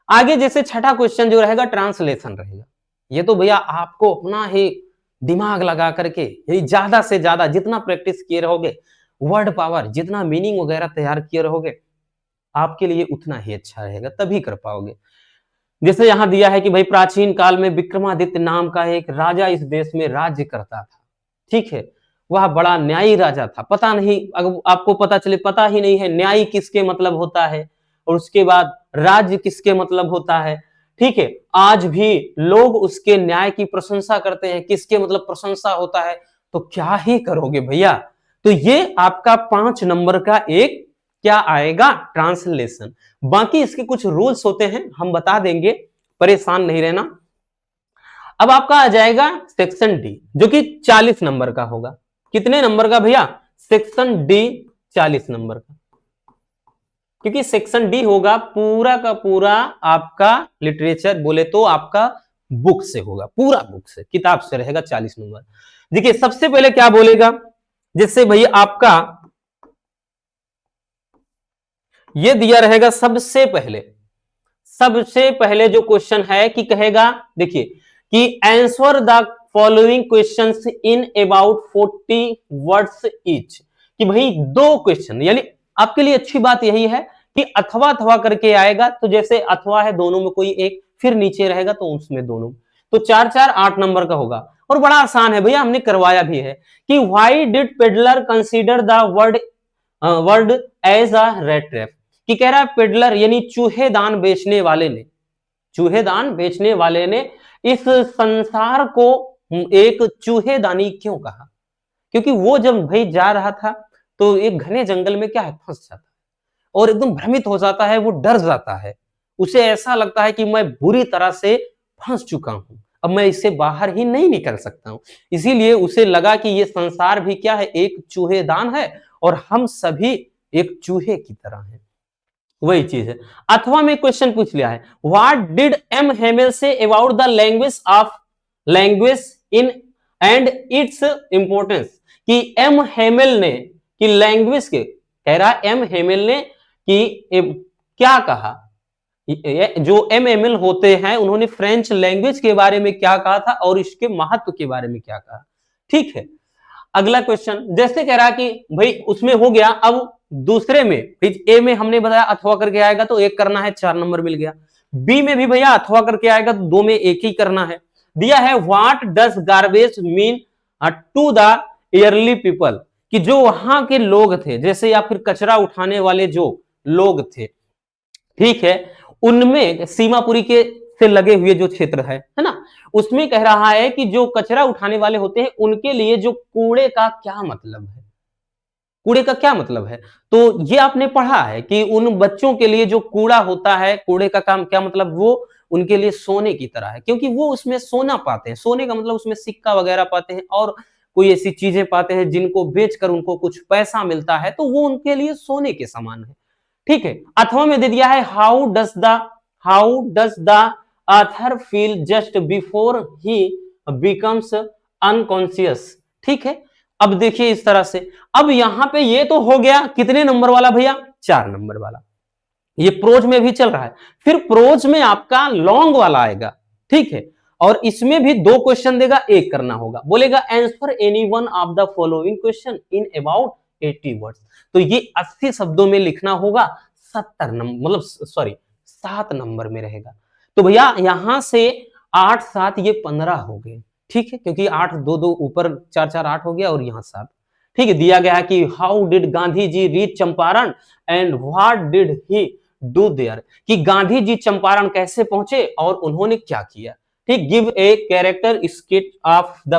Speaker 1: आगे जैसे छठा क्वेश्चन जो रहेगा ट्रांसलेशन रहेगा। ये तो भैया आपको अपना ही दिमाग लगा करके, यही ज्यादा से ज्यादा जितना प्रैक्टिस किए रहोगे, वर्ड पावर जितना मीनिंग वगैरह तैयार किए रहोगे, आपके लिए उतना ही अच्छा रहेगा, तभी कर पाओगे। जैसे यहां दिया है कि भाई प्राचीन काल में विक्रमादित्य नाम का एक राजा इस देश में राज्य करता था। ठीक है, वह बड़ा न्यायी राजा था। पता नहीं, अगर आपको पता चले, पता ही नहीं है न्यायी किसके मतलब होता है, और उसके बाद राज्य किसके मतलब होता है। ठीक है, आज भी लोग उसके न्याय की प्रशंसा करते हैं, किसके मतलब प्रशंसा होता है, तो क्या ही करोगे भैया। तो ये आपका 5 नंबर का एक क्या आएगा, ट्रांसलेशन। बाकी इसके कुछ रूल्स होते हैं, हम बता देंगे, परेशान नहीं रहना। अब आपका आ जाएगा सेक्शन डी, जो कि 40 नंबर का होगा। कितने नंबर का भैया, सेक्शन डी 40 नंबर का, क्योंकि सेक्शन डी होगा पूरा का पूरा आपका लिटरेचर बोले तो आपका बुक से होगा, पूरा बुक से, किताब से रहेगा 40 नंबर। देखिए सबसे पहले क्या बोलेगा, जिससे भैया आपका ये दिया रहेगा सबसे पहले जो क्वेश्चन है कि कहेगा, देखिए कि answer the following questions in about 40 words each. कि भाई दो क्वेश्चन, यानी आपके लिए अच्छी बात यही है कि अथवा अथवा करके आएगा, तो जैसे अथवा है दोनों में कोई एक, फिर नीचे रहेगा तो उसमें दोनों, तो 4 4 8 नंबर का होगा। और बड़ा आसान है भैया, हमने करवाया भी है कि why did peddler consider the word as a rat trap. कि कह रहा है पेडलर यानी चूहेदान बेचने वाले ने, चूहेदान बेचने वाले ने इस संसार को एक चूहेदानी क्यों कहा, क्योंकि वो जब भाई जा रहा था तो एक घने जंगल में क्या है, फंस जाता है और एकदम भ्रमित हो जाता है, वो डर जाता है, उसे ऐसा लगता है कि मैं बुरी तरह से फंस चुका हूं, अब मैं इससे बाहर ही नहीं निकल सकता हूं। इसीलिए उसे लगा कि ये संसार भी क्या है, एक चूहेदान है और हम सभी एक चूहे की तरह हैं। वही चीज है। अथवा में क्वेश्चन पूछ लिया है, what did M Hamel say about the language in and its importance, कि एम हेमेल ने, कि लैंग्वेज के, कह रहा है एम हेमेल ने कि क्या कहा, जो एम एम एल होते हैं उन्होंने फ्रेंच लैंग्वेज के बारे में क्या कहा था और इसके महत्व के बारे में क्या कहा। ठीक है, अगला क्वेश्चन जैसे कह रहा कि भाई उसमें हो गया, अब दूसरे में ए में हमने बताया अथवा करके आएगा तो एक करना है, 4 नंबर मिल गया। बी में भी भैया अथवा करके आएगा तो 2 में एक ही करना है। दिया है what does garbage mean to the early people, कि जो वहां के लोग थे, जैसे या फिर कचरा उठाने वाले जो लोग थे, ठीक है, उनमें सीमापुरी के से लगे हुए जो क्षेत्र है ना, उसमें कह रहा है कि जो कचरा उठाने वाले होते हैं उनके लिए जो कूड़े का क्या मतलब है, कूड़े का क्या मतलब है। तो ये आपने पढ़ा है कि उन बच्चों के लिए जो कूड़ा होता है, कूड़े का काम क्या मतलब, वो उनके लिए सोने की तरह है, क्योंकि वो उसमें सोना पाते हैं। सोने का मतलब उसमें सिक्का वगैरह पाते हैं और कोई ऐसी चीजें पाते हैं जिनको बेचकर उनको कुछ पैसा मिलता है, तो वो उनके लिए सोने के समान है। ठीक है, अथवा में दे दिया है how does the author feel just before he becomes unconscious. ठीक है, अब देखिए इस तरह से, अब यहां पे ये तो हो गया कितने नंबर वाला भैया, 4 नंबर वाला, ये प्रोज में भी चल रहा है। फिर प्रोज में आपका लॉन्ग वाला आएगा, ठीक है, और इसमें भी 2 क्वेश्चन देगा, एक करना होगा, बोलेगा answer any one of the following question in about 80 words. तो ये 80 शब्दों में लिखना होगा, 70 नंबर मतलब सॉरी 7 नंबर में रहेगा। तो भैया यहां से 8 7 ये 15 हो गए, ठीक है, क्योंकि 8 2 2 ऊपर 4 4 8 हो गया और यहां 7। ठीक है, दिया गया है कि how did Gandhi ji reach Champaran and what did he do there, कि गांधी जी चंपारण कैसे पहुंचे और उन्होंने क्या किया। ठीक, give a character sketch of the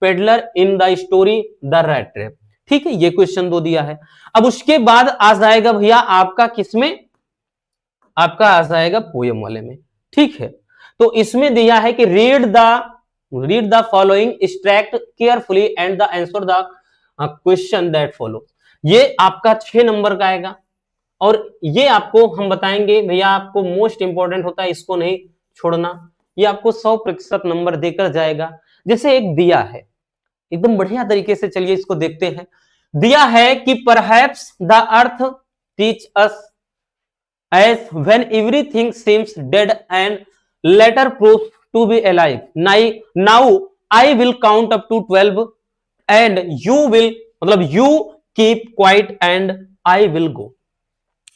Speaker 1: peddler in the story the red trap. ठीक है, ये क्वेश्चन 2 दिया है। अब उसके बाद आ जाएगा भैया आपका किसमें, आपका आ जाएगा पोयम वाले में। ठीक है, तो इसमें दिया है कि read the following extract carefully and the answer the question that follow. ये आपका 6 नंबर का आएगा, और ये आपको हम बताएंगे भैया, आपको मोस्ट इंपॉर्टेंट होता है, इसको नहीं छोड़ना, ये आपको 100% नंबर देकर जाएगा। जैसे एक दिया है, एकदम बढ़िया तरीके से, चलिए इसको देखते हैं। दिया है कि perhaps the earth teach us as when everything seems dead and later proves to be alive. Now I will count up to 12 and you will, मतलब you keep quiet and I will go।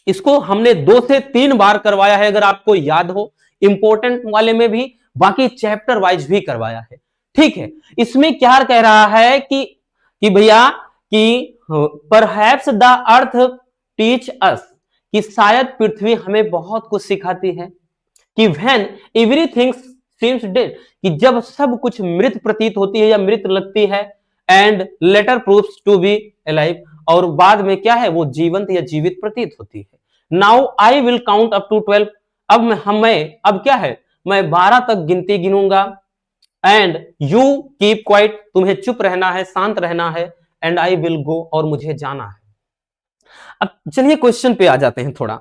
Speaker 1: इसको हमने 2 से 3 बार करवाया है, अगर आपको याद हो, इंपॉर्टेंट वाले में भी, बाकी चैप्टर वाइज भी करवाया है। ठीक है, इसमें क्या कह रहा है कि भैया कि परहैप्स द अर्थ टीच अस, कि शायद पृथ्वी हमें बहुत कुछ सिखाती है, कि व्हेन एवरीथिंग सीम्स डेड, कि जब सब कुछ मृत प्रतीत होती है या मृत लगती है, and later proves to be alive, और बाद में क्या है, वो जीवंत या जीवित प्रतीत होती है। Now I will count up to 12, अब क्या है, मैं 12 तक गिनती गिनूंगा, एंड यू कीप क्वाइट, तुम्हें चुप रहना है, शांत रहना है, एंड आई विल गो, और मुझे जाना है। अब चलिए क्वेश्चन पे आ जाते हैं थोड़ा,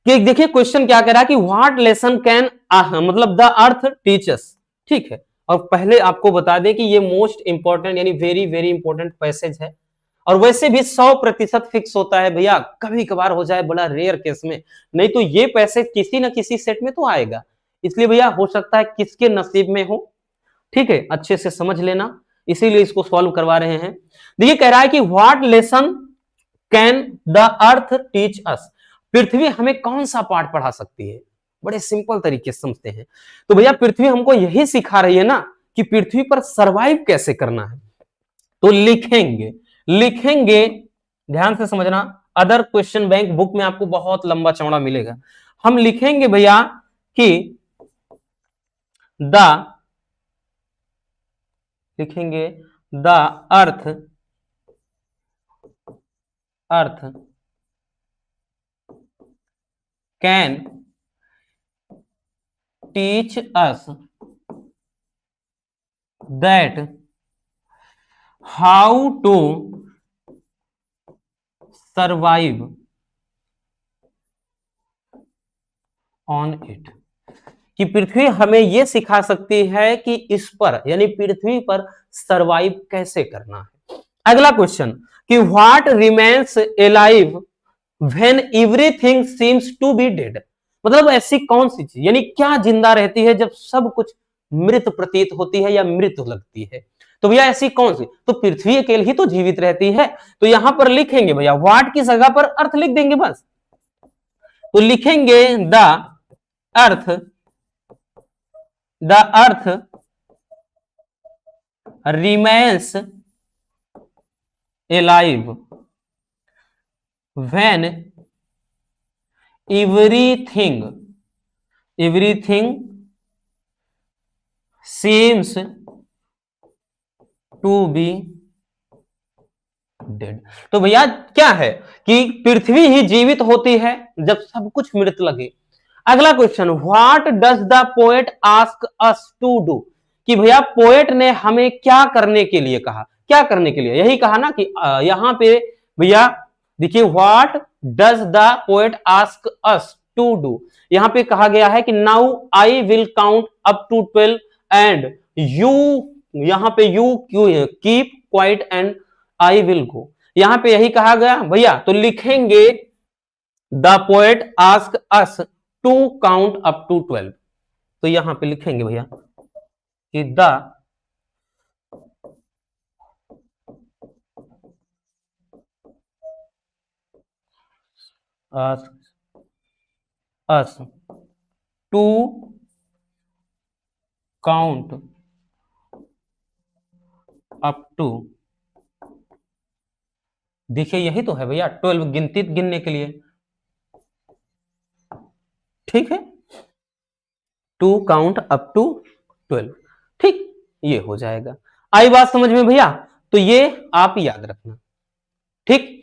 Speaker 1: कि देखिए क्वेश्चन क्या कह रहा है कि व्हाट लेसन कैन मतलब द अर्थ टीचर्स। ठीक है, और पहले आपको बता दें कि ये मोस्ट इंपॉर्टेंट यानी वेरी वेरी इंपॉर्टेंट पैसेज है, और वैसे भी 100% फिक्स होता है भैया, कभी कभार हो जाए बड़ा रेयर केस में, नहीं तो ये पैसेज किसी ना किसी सेट में तो आएगा, इसलिए भैया हो सकता है किसके नसीब में हो। ठीक है, अच्छे से समझ लेना, इसीलिए इसको सॉल्व करवा रहे हैं। देखिए कह रहा है कि what lesson can the earth teach us, पृथ्वी हमें कौन सा पाठ पढ़ा सकती है, बड़े सिंपल तरीके से समझते हैं। तो भैया पृथ्वी हमको यही सिखा रही है ना कि पृथ्वी पर सरवाइव कैसे करना है। तो लिखेंगे लिखेंगे ध्यान से समझना, अदर क्वेश्चन बैंक बुक में आपको बहुत लंबा चौड़ा मिलेगा। हम लिखेंगे भैया कि लिखेंगे the earth can teach us that how to survive on it, कि पृथ्वी हमें यह सिखा सकती है कि इस पर यानी पृथ्वी पर सरवाइव कैसे करना है। अगला क्वेश्चन कि what remains alive when everything seems to be dead, मतलब ऐसी कौन सी चीज यानी क्या जिंदा रहती है जब सब कुछ मृत प्रतीत होती है या मृत लगती है। तो भैया ऐसी कौन सी, तो पृथ्वी अकेले ही तो जीवित रहती है। तो यहां पर लिखेंगे भैया व्हाट की जगह पर अर्थ लिख देंगे बस, तो लिखेंगे earth the earth remains alive when everything seems to be dead। तो भैया क्या है कि पृथ्वी ही जीवित होती है जब सब कुछ मृत लगे। अगला question what does the poet ask us to do, कि भैया पोएट ने हमें क्या करने के लिए कहा, क्या करने के लिए, यही कहा ना कि यहां पे भैया देखिए what does the poet ask us to do, यहां पे कहा गया है कि now I will count up to 12 and you, यहां पे you keep quiet and I will go, यहां पे यही कहा गया भैया। तो लिखेंगे the poet ask us to count up to 12, तो यहां पे लिखेंगे भैया कि the ask us to count up to, देखिए यही तो है भैया 12 गिनती गिनने के लिए, ठीक है, टू काउंट अप टू 12, ठीक, ये हो जाएगा। आई बात समझ में भैया, तो ये आप याद रखना, ठीक।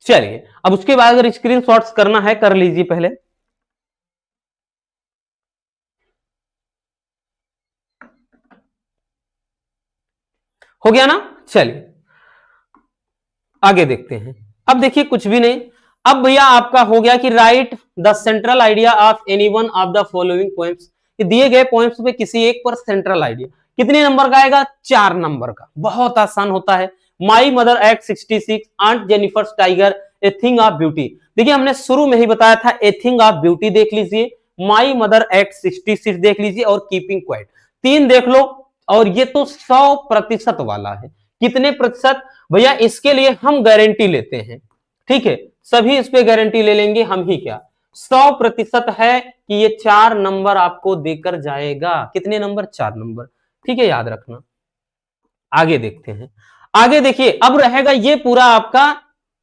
Speaker 1: चलिए अब उसके बाद अगर स्क्रीन शॉट्स करना है कर लीजिए पहले, हो गया ना। चलिए आगे देखते हैं। अब देखिए कुछ भी नहीं, अब भैया आपका हो गया कि right the central idea of any one of the following poems, दिए गए पोएम्स में किसी एक पर सेंट्रल आइडिया, कितने नंबर का आएगा, 4 नंबर का, बहुत आसान होता है। My mother at 66, aunt Jennifer's tiger, a thing of beauty, देखिए हमने शुरू में ही बताया था ए थिंग ऑफ ब्यूटी देख लीजिए, माई मदर एक्ट 66 देख लीजिए और कीपिंग क्वाइट, 3 देख लो। और ये तो 100% वाला है, कितने प्रतिशत भैया, इसके लिए हम गारंटी लेते हैं, ठीक है, सभी इस पे गारंटी ले लेंगे हम ही, क्या 100% है कि ये 4 नंबर आपको देकर जाएगा, कितने नंबर, 4 नंबर, ठीक है, याद रखना। आगे देखते हैं, आगे देखिए अब रहेगा ये पूरा आपका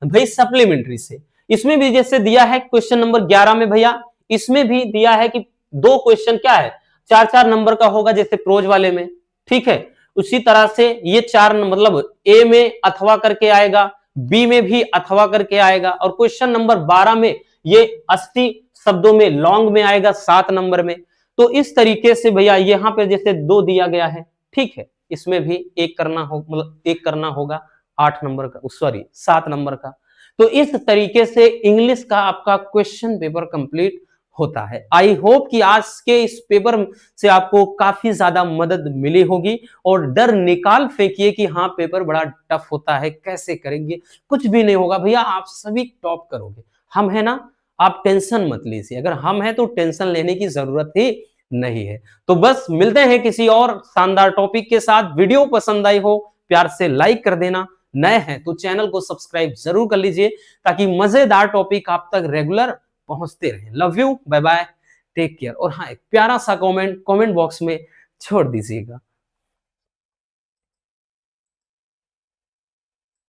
Speaker 1: भाई सप्लीमेंट्री से, इसमें भी जैसे दिया है क्वेश्चन नंबर 11 में भैया, इसमें भी दिया है कि 2 क्वेश्चन क्या है 4-4 नंबर का होगा जैसे प्रोज वाले में, ठीक है, उसी तरह से ये 4 मतलब ए में अथवा करके आएगा, बी में भी अथवा करके आएगा, और क्वेश्चन नंबर 12 में ये 80 शब्दों में लॉन्ग में आएगा 7 नंबर में। तो इस तरीके से भैया यहां पे जैसे 2 दिया गया है, ठीक है, इसमें भी एक करना हो, मतलब एक करना होगा 8 नंबर का, सॉरी 7 नंबर का। तो इस तरीके से इंग्लिश का आपका क्वेश्चन पेपर कंप्लीट होता है। आई होप कि आज के इस पेपर से आपको काफी ज्यादा मदद मिली होगी, और डर निकाल फेंकिए कि हाँ पेपर बड़ा टफ होता है कैसे करेंगे, कुछ भी नहीं होगा भैया, आप सभी टॉप करोगे, हम है ना, आप टेंशन मत लीजिए, अगर हम हैं तो टेंशन लेने की जरूरत ही नहीं है। तो बस मिलते हैं किसी और शानदार टॉपिक के साथ, वीडियो पसंद आई हो प्यार से लाइक कर देना, नए हैं तो चैनल को सब्सक्राइब जरूर कर लीजिए ताकि मजेदार टॉपिक आप तक रेगुलर पहुंचते रहे। Love you, bye bye, take care, और हाँ एक प्यारा सा कमेंट बॉक्स में छोड़ दीजिएगा।